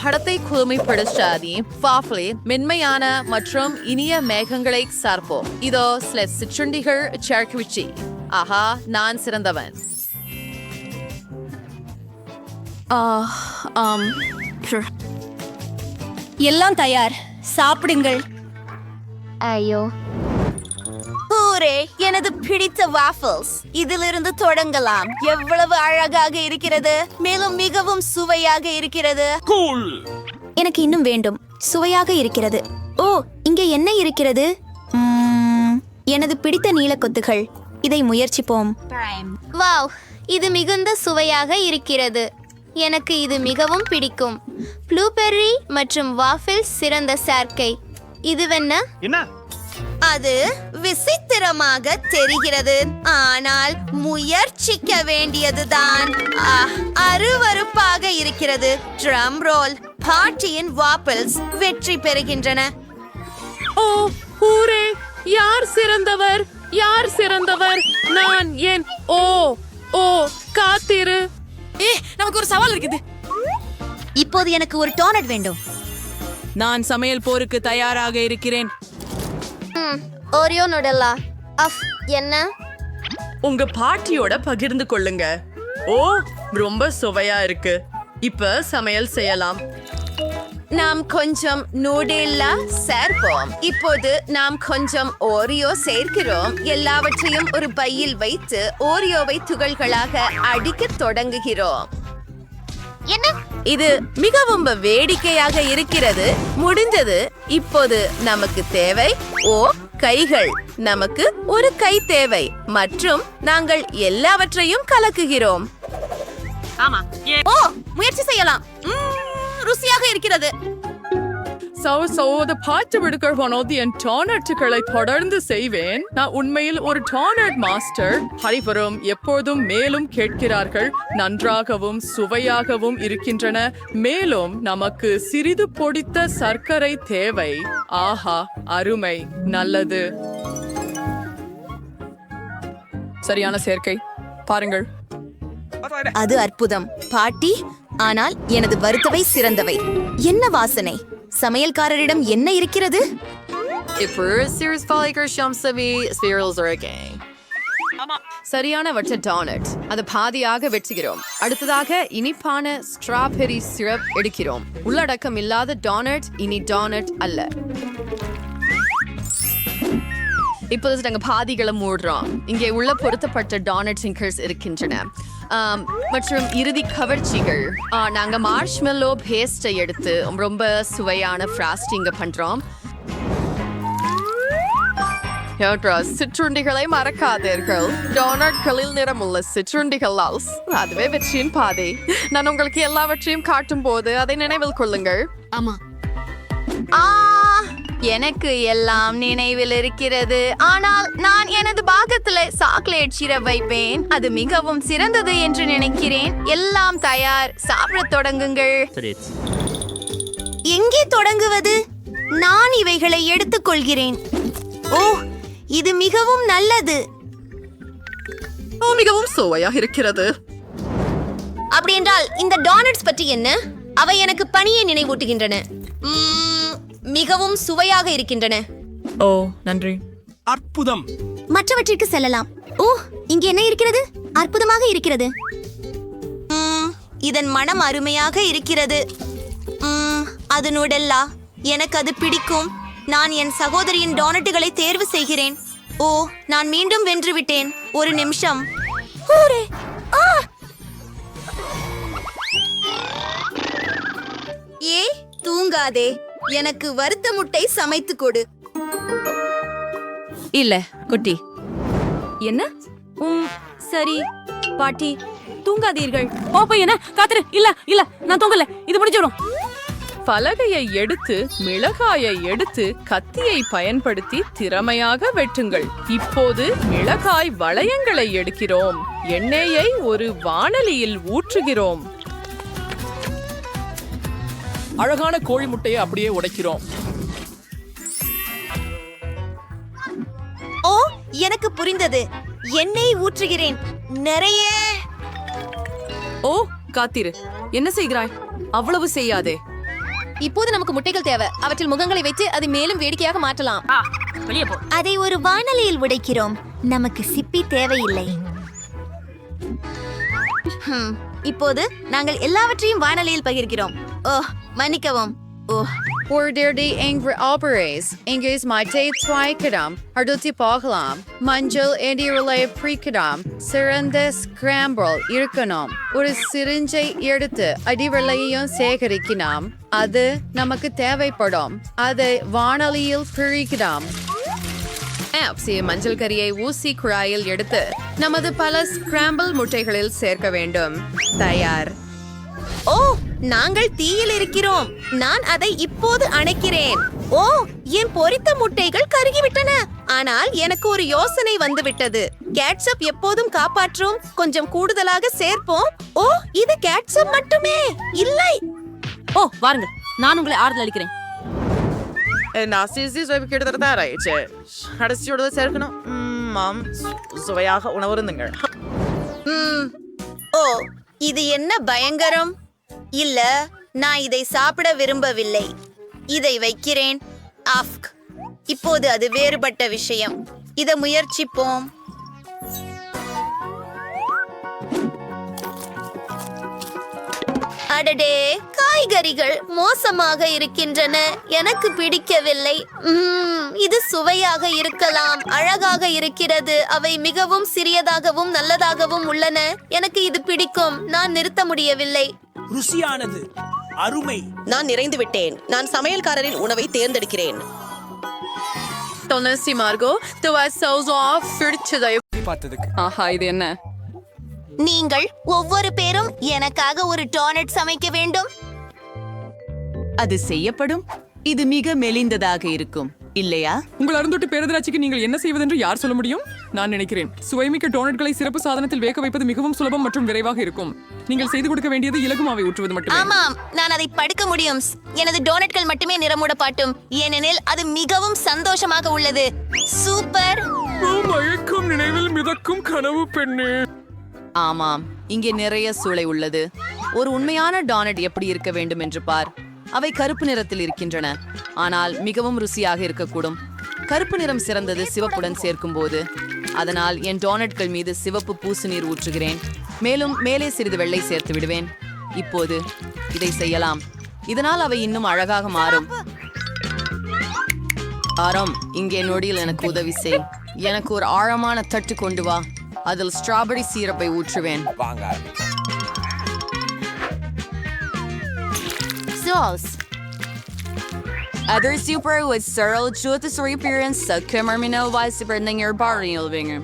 படத்தை குழுமைப்படுத்தாதி வாஃபிளை மென்மையான மற்றும் இனிய மேகங்களை சார்ப்போம். இதோ சில சிற்றுண்டிகள் சேர்க்குவிச்சி. ஆஹா, நான் சிறந்தவன். எல்லாம் தயார், சாப்பிடுங்கள். ஐயோ, ஊரே, எனது பிடித்த வாஃபிள்ஸ். இதிலிருந்து தொடங்கலாம். எவ்வளவு அழகாக இருக்கிறது, மேலும் மிகவும் சுவையாக இருக்கிறது. எனக்கு இன்னும் வேண்டும். சுவையாக இருக்கிறது. ஓ, இங்கே என்ன இருக்கிறது? எனது பிடித்த நீலக்கொத்துகள். இதை முயற்சிப்போம். வாவ், இது மிகுந்த சுவையாக இருக்கிறது. எனக்கு இது மிகவும் பிடிக்கும். ப்ளூபெர்ரி மற்றும் வாஃபிள் சிறந்த சேர்க்கை. இதுவென்ன? அது விசித்திரமாக தெரிகிறது, ஆனால் முயற்சிக்க வேண்டியதுதான். அருவருப்பாக இருக்கிறது. Drum role. பார்ட்டியின் வாப்பிள்ஸ் வெற்றி பெறுகின்றன. ஓ ஊரே, யார் சிறந்தவர்? யார் சிறந்தவர்? நான் ஏன்? ஓ காத்திரு. நமக்கு ஒரு சவால் இருக்குது. இப்போது எனக்கு ஒரு டோனட் வேண்டும். நான் சமையல் போருக்கு தயாராக இருக்கிறேன். ஓரியோ நுடலா. என்ன? உங்க பாட்டியோட பகிர்ந்து கொள்ளுங்க. ஓ, ரொம்ப சுவையா இருக்கு. இப்ப சமையல் செய்யலாம். நாம் கொஞ்சம் நூடில்லா சேர்ப்போம். இப்போது நாம் கொஞ்சம் ஓரியோ சேர்க்கிறோம். எல்லாவற்றையும் ஒரு பையில் வைத்து ஓரியோவை துகள்களாக அடிக்க தொடங்குகிறோம். என்ன? இது மிகவும் வேடிக்கையாக இருக்கிறது. முடிந்தது. இப்போது நமக்கு தேவை கைகள். நமக்கு ஒரு கை தேவை மற்றும் நாங்கள் எல்லாவற்றையும் கலக்குகிறோம். முயற்சி செய்யலாம். ருசியாக இருக்கிறது. என் டானட்டுகளை தொடர்ந்து செய்வேன். நான் உண்மையில் ஒரு டானட் மாஸ்டர். அனைவரும் எப்போதும் மேலும் கேட்கிறார்கள். நன்றாகவும் சுவையாகவும் இருக்கின்றன. மேலும் நமக்கு சிறிது பொடித்த சர்க்கரை தேவை. ஆஹா, அருமை, நல்லது. சரியான சேர்க்கை. பாருங்கள். அது அற்புதம் பாட்டி. ஆனால் எனது வறுத்தவை சிறந்தவை. என்ன வாசனை! சமையல்காரரிடம் என்ன இருக்கிறது? சரியான வற்ற டானட். அது பாதியாக வெட்டுகிறோம். அடுத்ததாக இனிப்பான ஸ்ட்ராபெரி சிரப் எடுக்கிறோம். உள்ளடக்கம் இல்லாத டானட் இனி டானட் அல்ல. இப்போது நாங்க பாதிகளை மூடுறோம். இங்கே உள்ள பொருத்தப்பட்ட டானட் சிங்கர்ஸ் இருக்கின்றன மற்றும் இறுதி கவர்ச்சிகள். நாங்க மார்ஷ்மெல்லோ பேஸ்டை எடுத்து ரொம்ப சுவையான ஃப்ராஸ்டிங்க பண்றோம். சிற்றுண்டிகளை மறக்காதீர்கள். டோனட்களில் நிறமுள்ள சிற்றுண்டிகள். அதுவே வெற்றியின் பாதை. நான் உங்களுக்கு எல்லாவற்றையும் காட்டும் போது அதை நினைவில் கொள்ளுங்கள். ஆமா, எனக்கு எல்லாம் நினைவில் இருக்கிறது. ஆனால் நான் எனது பாகத்துல சாக்லேட் சிரப் வைப்பேன். அது மிகவும் சிறந்தது என்று நினைக்கிறேன். எல்லாம் தயார். சாப்பிட தொடங்குங்கள். எங்கே தொடங்குவது? நான் இவைகளை எடுத்துக் கொள்கிறேன். ஓ, இது மிகவும் நல்லது. மிகவும் சுவையாக இருக்கிறது. அப்படி என்றால் இந்த டோனட்ஸ் பற்றி என்ன? அவை எனக்கு பணியை நினைவூட்டுகின்றன. மிகவும் சுவையாக இருக்கின்றன. ஓ, நன்றி. அற்புதம். மற்றவற்றிற்கு செல்லலாம். ஓ, இங்கே என்ன இருக்கிறது? அற்புதமாக இருக்கிறது. இதன் மனம் அருமையாக இருக்கிறது. அது நூடல்லா. எனக்கு அது பிடிக்கும். நான் என் சகோதரியின் டோனட்டுகளை தேர்வு செய்கிறேன். ஓ, நான் மீண்டும் வென்று விட்டேன். ஒரு நிமிஷம். ஏய், தூங்காதே. எனக்கு வறுத்த முட்டை சமைத்து கொடு. இல்ல குட்டி. என்ன? சரி பாட்டி, தூங்காதீர்கள். ஓப்ப என்ன காத்துரு. இல்ல இல்ல, நான் தூங்கல. இது முடிஞ்சிடும். பலகையை எடுத்து மிளகாயை எடுத்து கத்தியை பயன்படுத்தி திறமையாக வெட்டுங்கள். இப்போது மிளகாய் வளையங்களை எடுக்கிறோம். எண்ணெயை ஒரு வாணலியில் ஊற்றுகிறோம். அழகான கோழி முட்டையை அப்படியே உடைக்கிறோம். ஓ, எனக்கு புரிந்தது. எண்ணெய் ஊற்றுகிறேன். நிறைய. ஓ காத்திரு, என்ன செய்கிறாய்? அவ்வளவு செய்யாதே. இப்போது நமக்கு முட்டைகள் தேவை. அவற்றில் முகங்களை வைத்து அதை மேலும் வேடிக்கையாக மாற்றலாம். வெளியே போ. அதை ஒரு வாணலியில் உடைக்கிறோம். நமக்கு சிப்பி தேவையில்லை. இப்போது நாங்கள் எல்லாவற்றையும் வாணலியில் பகிர்கிறோம். ஓ, மன்னிக்கவும். ஓ, Order angry operas. Engels Mate Twaikadam, Arduti Poglam, Manjul Edirule Precadam, Serenda Scramble, Irkanam, ஒரு சிரிஞ்சை எடுத்து அடிவளையும் சேகரிக்கினாம். அது நமக்கு தேவைப்படும். அதை வாணலியில் பிரிக்கலாம். மஞ்சள் கரியை ஊசி குழாயில் எடுத்து நமது பல ஸ்கிராம்பிள் முட்டைகளில் சேர்க்க வேண்டும். தயார். ஓ, நாங்கள் தீயில் இருக்கிறோம். நான் அதை இப்போது அணைக்கிறேன். ஓ, என் பொரித்த முட்டைகள் கருகிவிட்டன. ஆனால் எனக்கு ஒரு யோசனை வந்துவிட்டது. கேட்சப் எப்போதும் காப்பாற்றும். கொஞ்சம் கூடுதலாக சேர்ப்போம். ஓ, இது கேட்சப் மட்டுமே இல்லை. ஓ வாருங்கள், நான் உங்களை ஆறுதல் அளிக்கிறேன். கிட்டத்தட்ட தயாராயிடுச்சு. கடைசியோட சேர்க்கணும். சுவையாக உணவருந்துங்கள். ஓ, இது என்ன பயங்கரம். இல்ல, நான் இதை சாப்பிட விரும்பவில்லை. இதை வைக்கிறேன். ஆஃப்க். இப்போது அது வேறுபட்ட விஷயம். இதை முயற்சிப்போம். அடடே, காய்கறிகள் மோசமாக இருக்கின்றன. எனக்கு பிடிக்கவில்லை. இது சுவையாக இருக்கலாம், அழகாக இருக்கிறது. அவை மிகவும் சிறியதாகவும் நல்லதாகவும் உள்ளன. எனக்கு இது பிடிக்கும். நான் நிறுத்த முடியவில்லை. ருசியானது, அருமை. நான் நிறைந்து விட்டேன். நான் சமையல்காரரின் உணவை தேர்ந்தெடுக்கிறேன். ஆஹா, இது என்ன? நீங்கள் ஒவ்வொரு பேரும் எனக்காக ஒரு டோனட் சமைக்க வேண்டும். அது செய்யப்படும். இது மிக மெலிந்ததாக இருக்கும், இல்லையா? உங்கள் அருந்தோட்டு பேரதராட்சிக்கு நீங்கள் என்ன செய்வதென்று யார் சொல்ல முடியும்? நான் நினைக்கிறேன் சுவைமிக்க டோனட்களை சிறப்பு சாதனத்தில் வேக வைப்பது மிகவும் சுலபம் மற்றும் விரைவாக இருக்கும். நீங்கள் செய்து கொடுக்க வேண்டியது இலகு மாவை ஊற்றுவது மட்டுமே. ஆமாம், நான் அதை படுக்க முடியும். எனது டோனட்கள் மட்டுமே நிறமூடப்பாட்டும், ஏனெனில் அது மிகவும் சந்தோஷமாக உள்ளது. சூப்பர். மயக்கும் நினைவில் மிதக்கும் கனவு பெண்ணே. ஆமாம், இங்கே நிறைய சூளை உள்ளது. ஒரு உண்மையான டோனட் எப்படி இருக்க வேண்டும் என்று பார். அவை கருப்பு நிறத்தில் இருக்கின்றன, ஆனால் மிகவும் ருசியாக இருக்கக்கூடும். கருப்பு நிறம் சிறந்தது சிவப்புடன் சேர்க்கும் போது. அதனால் என் டோனட்கள் மீது சிவப்பு பூசு நீர் ஊற்றுகிறேன். மேலும் மேலே சிறிது வெள்ளை சேர்த்து விடுவேன். இப்போது இதை செய்யலாம். இதனால் அவை இன்னும் அழகாக மாறும். ஆரம், இங்கே நொடியில் எனக்கு உதவி செய். எனக்கு ஒரு ஆழமான தட்டு கொண்டு வா. அதில் ஸ்ட்ராபெரி சீரப்பை ஊற்றுவேன். Sauce. Other super with Cyril Jutas appearance sa Kimmerminal Vice Branding Barniel Winger.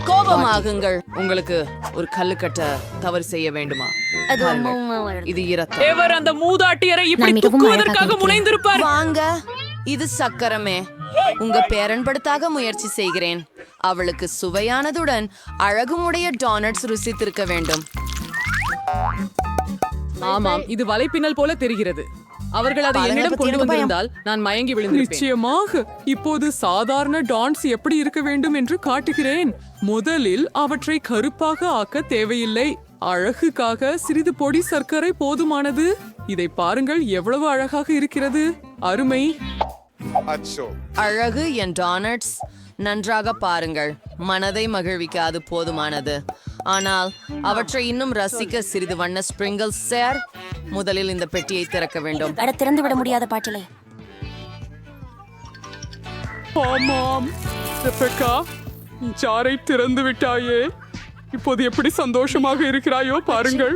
கோபமாகுங்கள். உங்களுக்கு ஒரு கல்லுக்கட்ட தவறு செய்ய வேண்டுமா? இது இரத்தம். எவர் அந்த மூதாட்டியரை இப்படி துக்குவதற்காக முனைந்திருப்பார்? வாங்க, இது சக்கரமே. உங்க பேரன்படுத்தாக முயற்சி செய்கிறேன். அவளுக்கு சுவையானதுடன் அழகுமுடைய டோனட்ஸ் ருசித்திருக்க வேண்டும். ஆமாம், இது வலைப்பின்னல் போல தெரிகிறது. அவர்கள் அதை என்னிடம் கொண்டு வந்திருந்தால் நான் மயங்கி விழுந்திருப்பேன். நிச்சயமாக. இப்போது சாதாரண டான்ஸ் எப்படி இருக்க வேண்டும் என்று காட்டுகிறேன். முதலில் அவற்றை கருப்பாக ஆக்க தேவையில்லை. அழகுக்காக சிறிது பொடி சர்க்கரை போதுமானது. இதை பாருங்கள், எவ்வளவு அழகாக இருக்கிறது. அருமை. அழகு என் டானட்ஸ். நன்றாக பாருங்கள், மனதை மகிழ்விக்க அது போதுமானது. ஆனால் அவற்றை இன்னும் ரசிக்க சிறிது வண்ண ஸ்பிரிங்கிள் சேர். முதலில் இந்த பெட்டியை திறக்க வேண்டும். திறந்து விட முடியாத பாட்டிலே. ஆமாம் ரெபெக்கா, ஜாரை திறந்து விட்டாயே. இப்போது எப்படி சந்தோஷமாக இருக்கிறாயோ பாருங்கள்.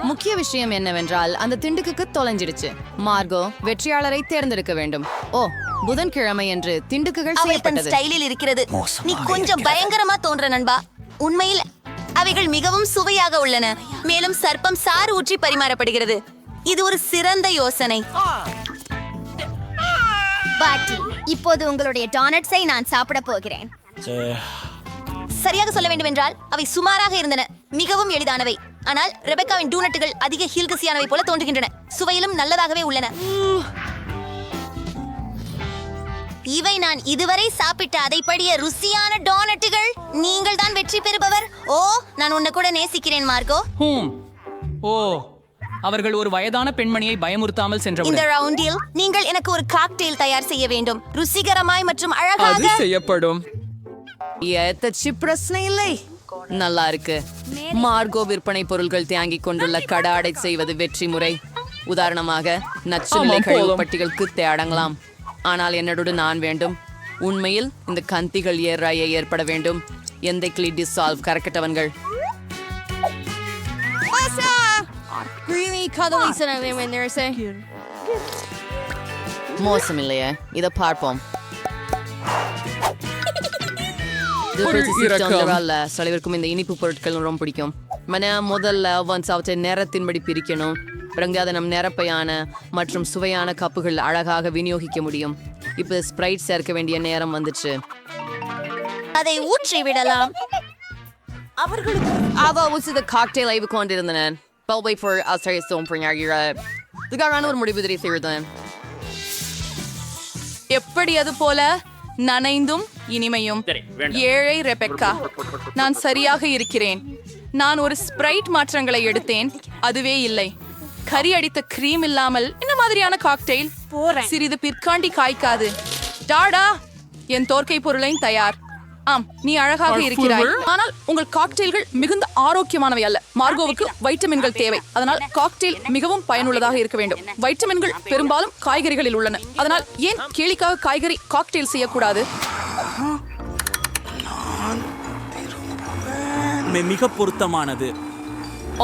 முக்கிய விஷயம் என்னவென்றால் அந்த திண்டுக்கு தொலைஞ்சிடுச்சு. மார்கோ வெற்றியாளரை தேர்ந்தெடுக்க வேண்டும். ஓ, புதன்கிழமை என்று திண்டுக்குகள் செய்யப்பட்டது. ஸ்டைலில் இருக்கிறது. நீ கொஞ்சம் பயங்கரமா தோன்ற நண்பா. உண்மையில் அவைகள் மிகவும் சுவையாக உள்ளன. மேலும் சர்ப்பம் சாறு ஊற்றி பரிமாறப்படுகிறது. இது ஒரு சிறந்த யோசனை. பாட்டி, இப்போது உங்களுடைய டோனட்ஸை நான் சாப்பிட போகிறேன். சரியாக சொல்ல வேண்டும் என்றால் அவை சுமாராக இருந்தன. மிகவும் எளிதானவை. ஆனால் ரெபெக்காவின் டூனட்டுகள் அதிக ஹீல்கசியானவை போல தோன்றுகின்றன. சுவையிலும் நல்லதாகவே உள்ளன. இவை நான் இதுவரை சாப்பிட்ட அதைப்படிய ருசியான டோனட்டுகள். நீங்கள் தான் வெற்றி பெறுபவர். ஓ, நான் உன்னை கூட நேசிக்கிறேன் மார்கோ. ஓ, அவர்கள் ஒரு வயதான பெண்மணியை பயமுறுத்தாமல் இந்த சென்றவுடன் ரவுண்டில் நீங்கள் எனக்கு ஒரு காக்டெயில் தயார் செய்ய வேண்டும். ருசிகரமாய் மற்றும் அழகாக. அது செய்யப்படும். பிரச்சனை இல்லை. நல்லா இருக்கு. மார்கோ விற்பனை பொருட்கள் தேங்கிக் கொண்டுள்ள கடாடை செய்வது வெற்றி முறை. உதாரணமாக நச்சுநிலை கழிவு பட்டிகளுக்கு தேடங்கலாம். ஆனால் என்னோடு நான் வேண்டும். உண்மையில் இந்த கந்திகள் ஏற்பட வேண்டும். எந்த கிளி டிசால்வ் கறக்கட்டவன்கள். மோசம் இல்லையே, இதை பார்ப்போம். சிலவிற்கும் இந்த இனிப்பு பொருட்கள் ரொம்ப பிடிக்கும். முதல்ல அவற்றை நேரத்தின்படி பிரிக்கணும். பிறகு அதை நம் நிரப்பையான மற்றும் சுவையான கப்புகள் அழகாக விநியோகிக்க முடியும். இப்ப ஸ்ப்ரைட் சேர்க்க வேண்டிய நேரம் வந்துச்சு. அதை ஊற்றி விடலாம். அவர்களுக்கு காக்டெயில் ஆய்வு கொண்டிருந்தன. ஒரு முடிவு தெரிவித்தேன். எப்படி அது போல நனைந்தும் இனிமையும். ஏழை ரெபெக்கா, நான் சரியாக இருக்கிறேன். நான் ஒரு ஸ்ப்ரைட் மாற்றங்களை எடுத்தேன். அதுவே இல்லை. கறி அடித்த கிரீம் இல்லாமல் இந்த மாதிரியான காக்டெயில் சிறிது பிற்காண்டி காய்க்காது. டாடா, என் தோற்கை பொருளையும் தயார். ஆம், நீ அழகாக இருக்கிறாய். ஆனால் உங்கள் காக்டெயில்கள் மிகுந்த ஆரோக்கியமானவை அல்ல. மார்கோவுக்கு வைட்டமின்கள் தேவை. அதனால் காக்டெயில் மிகவும் பயனுள்ளதாக இருக்க வேண்டும். வைட்டமின்கள் பெரும்பாலும் காய்கறிகளில் உள்ளன. அதனால் ஏன் கேளிக்காக காய்கறி காக்டெயில் செய்யக்கூடாது? மிக பொருத்தமானது.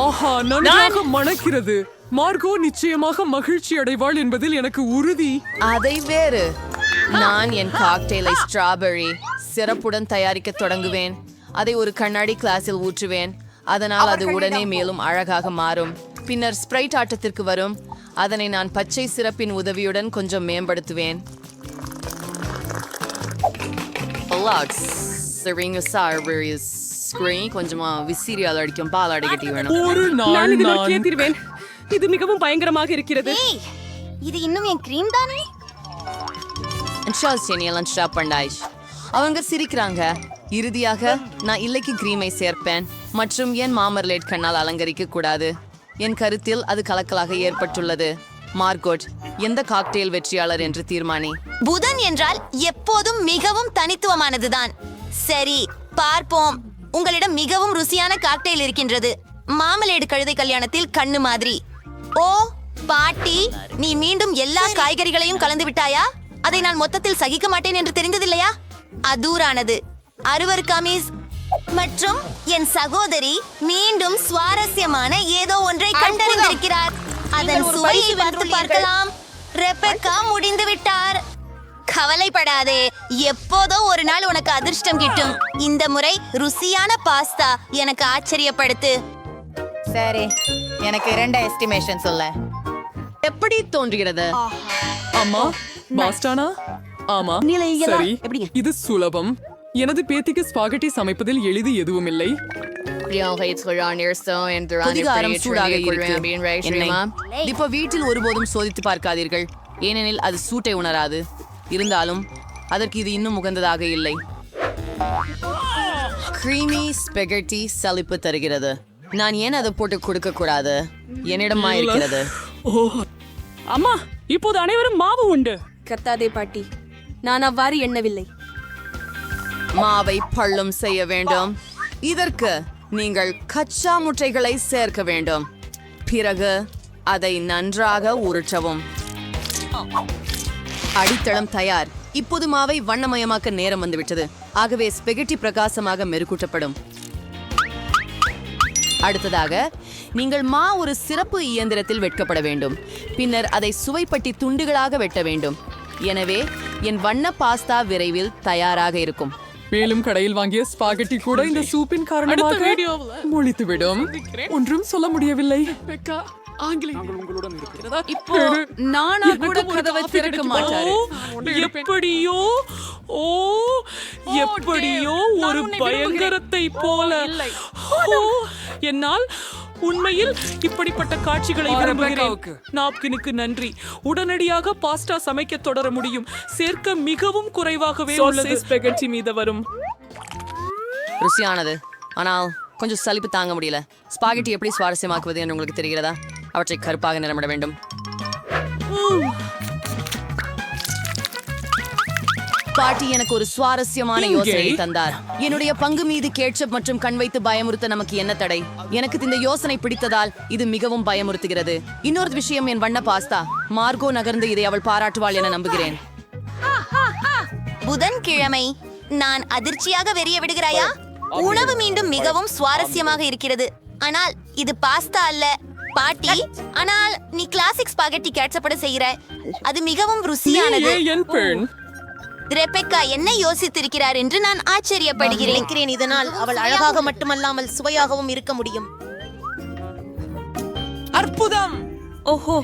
ஆஹா, நன்றாக மணக்கிறது. மார்கோ நிச்சயமாக மகிழ்ச்சி அடைவாள் என்பதில் எனக்கு உறுதி. அதை வேறு. நான் என் காக்டெயிலை ஸ்ட்ராபெர்ரி சிறப்புடன் தயாரிக்க தொடங்குவேன். அதை ஒரு கண்ணாடி கிளாஸில் ஊற்றுவேன். அதனால் அது உடனே மேலும் அழகாக மாறும். பின்னர் ஸ்ப்ரைட் ஆட்டத்திற்கு வரும். அதனை நான் பச்சை சிறப்பின் உதவியுடன் கொஞ்சம் மேம்படுத்துவேன். கொஞ்சமா விசிறியால் அடிக்கும் பாலாடை கட்டி வேணும். ஒரு நாள் நான் தீர்வேன். இது மிகவும் பயங்கரமாக இருக்கிறது. இது இன்னும் என் கிரீம் தானே? அவங்க சிரிக்கிறாங்க. இறுதியாக நான் இல்லைக்கு கிரீமை சேர்ப்பேன் மற்றும் என் மாமர்லேட் கண்ணால் அலங்கரிக்க கூடாது. என் கருத்தில் அது கலக்கலாக ஏற்பட்டுள்ளது. மார்கோட், எந்த காக்டெயில் வெற்றியாளர் என்று தீர்மானி. புதன் என்றால் எப்போதும் மிகவும் தனித்துவமானதுதான். சரி, பார்ப்போம். உங்களிடம் மிகவும் ருசியான காக்டெயில் இருக்கின்றது. மாமலேடு கழுதை கல்யாணத்தில் கண்ணு மாதிரி. ஓ பாட்டி, நீ மீண்டும் எல்லா காய்கறிகளையும் கலந்து விட்டாயா? அதை நான் மொத்தத்தில் சகிக்க மாட்டேன் என்று தெரிந்ததில்லையா? அதூரானது. அருவருக்காமீஸ் மற்றும் என் சகோதரி மீண்டும் சுவாரஸ்யமான ஏதோ ஒன்றை கண்டறிந்திருக்கிறார். அதன் சுவையை பார்த்து பார்க்கலாம். ரெபெக்கா முடிந்து விட்டார். கவலைப்படாதே, எப்போதோ ஒரு நாள் உனக்கு அதிர்ஷ்டம் கிட்டும். இந்த முறை ருசியான பாஸ்தா எனக்கு ஆச்சரியப்படுத்து. சரி, எனக்கு 2 எஸ்டிமேஷன் சொல்ல. எப்படி தோன்றுகிறது? அம்மா, பாஸ்டானா? ஆமா, சரி, இது சுலபம். எனது பேத்திக்கு ஸ்பாகெட்டி சமைப்பதில் எளிது எதுவும் இல்லை. இப்ப வீட்டில் ஒருபோதும் சோதித்து பார்க்காதீர்கள், ஏனெனில் அது சூட்டை உணராது. இருந்தாலும் அதற்கு இது இன்னும் உகந்ததாக இல்லை. கிரீமி ஸ்பெகட்டி சலிப்பு தருகிறது. நான் ஏன் அதை போட்டு கொடுக்க கூடாது? என்னிடமா இருக்கிறது. அம்மா, இப்போது அனைவரும் மாவு உண்டு. கத்தாதே பாட்டி, நான் அவ்வாறு எண்ணவில்லை. மாவை பள்ளம் செய்ய வேண்டும். இதற்கு நீங்கள் கச்சா முட்டைகளை சேர்க்க வேண்டும். பிறகு அதை நன்றாக உருட்டவும். அடித்தளம் தயார். இப்போது மாவை வண்ணமயமாக்க நேரம் வந்துவிட்டது. ஆகவே ஸ்பெகட்டி பிரகாசமாக மெருகூட்டப்படும். அடுத்ததாக நீங்கள் ஒரு சிறப்பு இயந்திரத்தில் வெட்கப்பட வேண்டும். பின்னர் அதை சுவைப்பட்டி துண்டுகளாக வெட்ட வேண்டும். எனவே என் வண்ண பாஸ்தா விரைவில் தயாராக இருக்கும். மேலும் கடையில் வாங்கிய ஸ்பாகெட்டி கூட இந்த சூப்பின் காரணமாக மொழித்துவிடும். ஒன்றும் சொல்ல முடியவில்லை. இப்போ நானா கூட கதவை திறக்க மாட்டாரு. எப்படியோ எப்படியோ ஒரு பயங்கரத்தை போல. என்னால் உண்மையில் இப்படிப்பட்ட காட்சிகளை விரும்புகிறேன். நாப்கினுக்கு நன்றி. உடனடியாக பாஸ்தா சமைக்க தொடர முடியும். சேர்க்க மிகவும் குறைவாகவே உள்ளது. ஸ்பெகட்டி மீது வரும். ருசியானது, ஆனால் கொஞ்சம் சலிப்பு தாங்க முடியல. ஸ்பாகெட்டி எப்படி சுவாரஸ்யமாக்குவது என்று உங்களுக்கு தெரிகிறதா? அவற்றை கருப்பாக நிறமிட வேண்டும். பாட்டி எனக்கு ஒரு சுவாரஸ்யமான யோசனை தந்தார். என்னுடைய பங்கு மீது கேட்சப் மற்றும் கண் வைத்து பயமுறுத்த நமக்கு என்ன தடை? எனக்கு இந்த யோசனை பிடித்ததால் இது மிகவும் பயமுறுத்துகிறது. இன்னொரு விஷயம், என் வண்ண பாஸ்தா. மார்கோ நகர்ந்து இதை அவள் பாராட்டுவாள் என நம்புகிறேன். புதன்கிழமை நான் அதிர்ச்சியாக வெறிய விடுகிறாயா? உணவு மீண்டும் மிகவும் சுவாரஸ்யமாக இருக்கிறது. ஆனால் இது பாஸ்தா அல்ல பாட்டி. ஆனால் நீ கிளாசிக் ஸ்பாகெட்டி கேட்சப்பட செய்கிற. அது மிகவும் ருசியானது. ரெபெக்கா என்ன யோசித்திருக்கிறார் என்று நான் ஆச்சரியப்படுகிறேன். இதனால் அவள் அழகாக மட்டுமல்லாமல் சுவையாகவும் இருக்க முடியும். அற்புதம். ஓஹோ,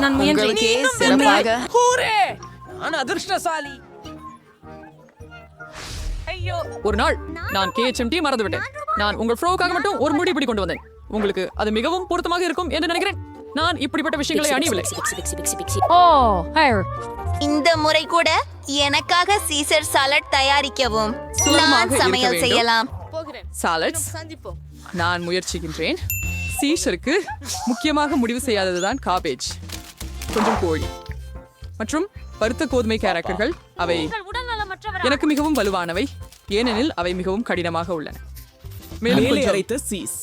நான் உங்களுக்கே சிறப்பாக. அதிர்ஷ்டசாலி. ஒரு நாள் நான் KHMT மறந்து விட்டேன். நான் உங்கள் ஃப்ரோக்காக மட்டும் ஒரு முடி பிடி கொண்டு வந்தேன். உங்களுக்கு அது மிகவும் பொருத்தமாக இருக்கும் என்று நினைக்கிறேன். நான் இப்படிப்பட்ட விஷயங்களை அணியவில்லை. இந்த முறை கூட எனக்காக சீசர் சாலட் தயாரிக்கவும் நான் சமையல் செய்யலாம். சாலட்ஸ் நான் முயற்சிக்கின்றேன். சீசருக்கு முக்கியமாக முடிவு செய்யாததுதான் காபேஜ், கொஞ்சம் கோழி மற்றும் வறுத்த கோதுமை கேரக்டர்கள். அவை எனக்கு மிகவும் வலுவானவை, ஏனெனில் அவை மிகவும் கடினமாக உள்ளன. மேலே அரைத்த சீஸ்.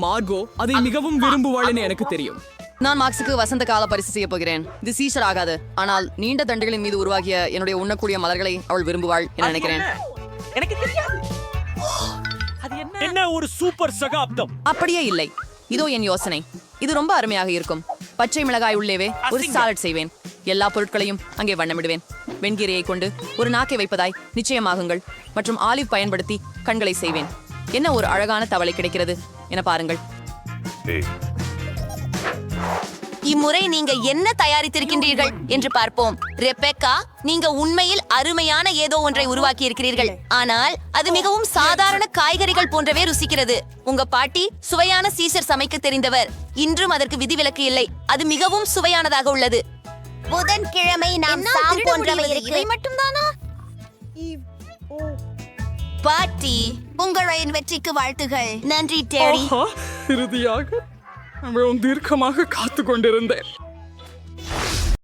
மார்கோ அதை மிகவும் விரும்புவாள் என எனக்கு தெரியும். நான் மார்க்ஸுக்கு வசந்த கால பரிசு செய்ய போகிறேன். இது சீசர் ஆகாது, ஆனால் நீண்ட தண்டுகளின் மீது உருவாகிய என்னுடைய உண்ணக்கூடிய மலர்களை அவள் விரும்புவாள் என நினைக்கிறேன். எனக்கு தெரியாது. அது என்ன ஒரு சூப்பர் சகாப்தம். அப்படியே இல்லை. இதோ என் யோசனை. இது ரொம்ப அருமையாக இருக்கும். பச்சை மிளகாய் உள்ளேவே ஒரு சாலட் செய்வேன். எல்லா பொருட்களையும் அங்கே வண்ணமிடுவேன். வெண்கீரையை கொண்டு ஒரு நாக்கை வைப்பதாய் நிச்சயமாகுங்கள் மற்றும் ஆலிவ் பயன்படுத்தி கண்களை செய்வேன். என்ன ஒரு அழகான தவளை கிடைக்கிறது என பாருங்கள். இம்முறை நீங்க என்ன தயாரித்திருக்கின்றீர்கள் என்று பார்ப்போம். ரெபெக்கா, நீங்க உண்மையில் அருமையான ஏதோ ஒன்றை உருவாக்கி இருக்கிறீர்கள். ஆனால் அது மிகவும் சாதாரண காய்கறிகள் போன்றவே ருசிக்கிறது. உங்க பாட்டி சுவையான சீசர் சமைக்க தெரிந்தவர். இன்றும் அதற்கு விதிவிலக்கு இல்லை. அது மிகவும் சுவையானதாக உள்ளது. புதன்கிழமை நாம் போன்றவை இருக்கு. மட்டும்தானா? பாட்டி, உங்களின் வெற்றிக்கு வாழ்த்துகள். நன்றி டேரி. இறுதியாக தீர்க்கமாக காத்து கொண்டிருந்தேன்.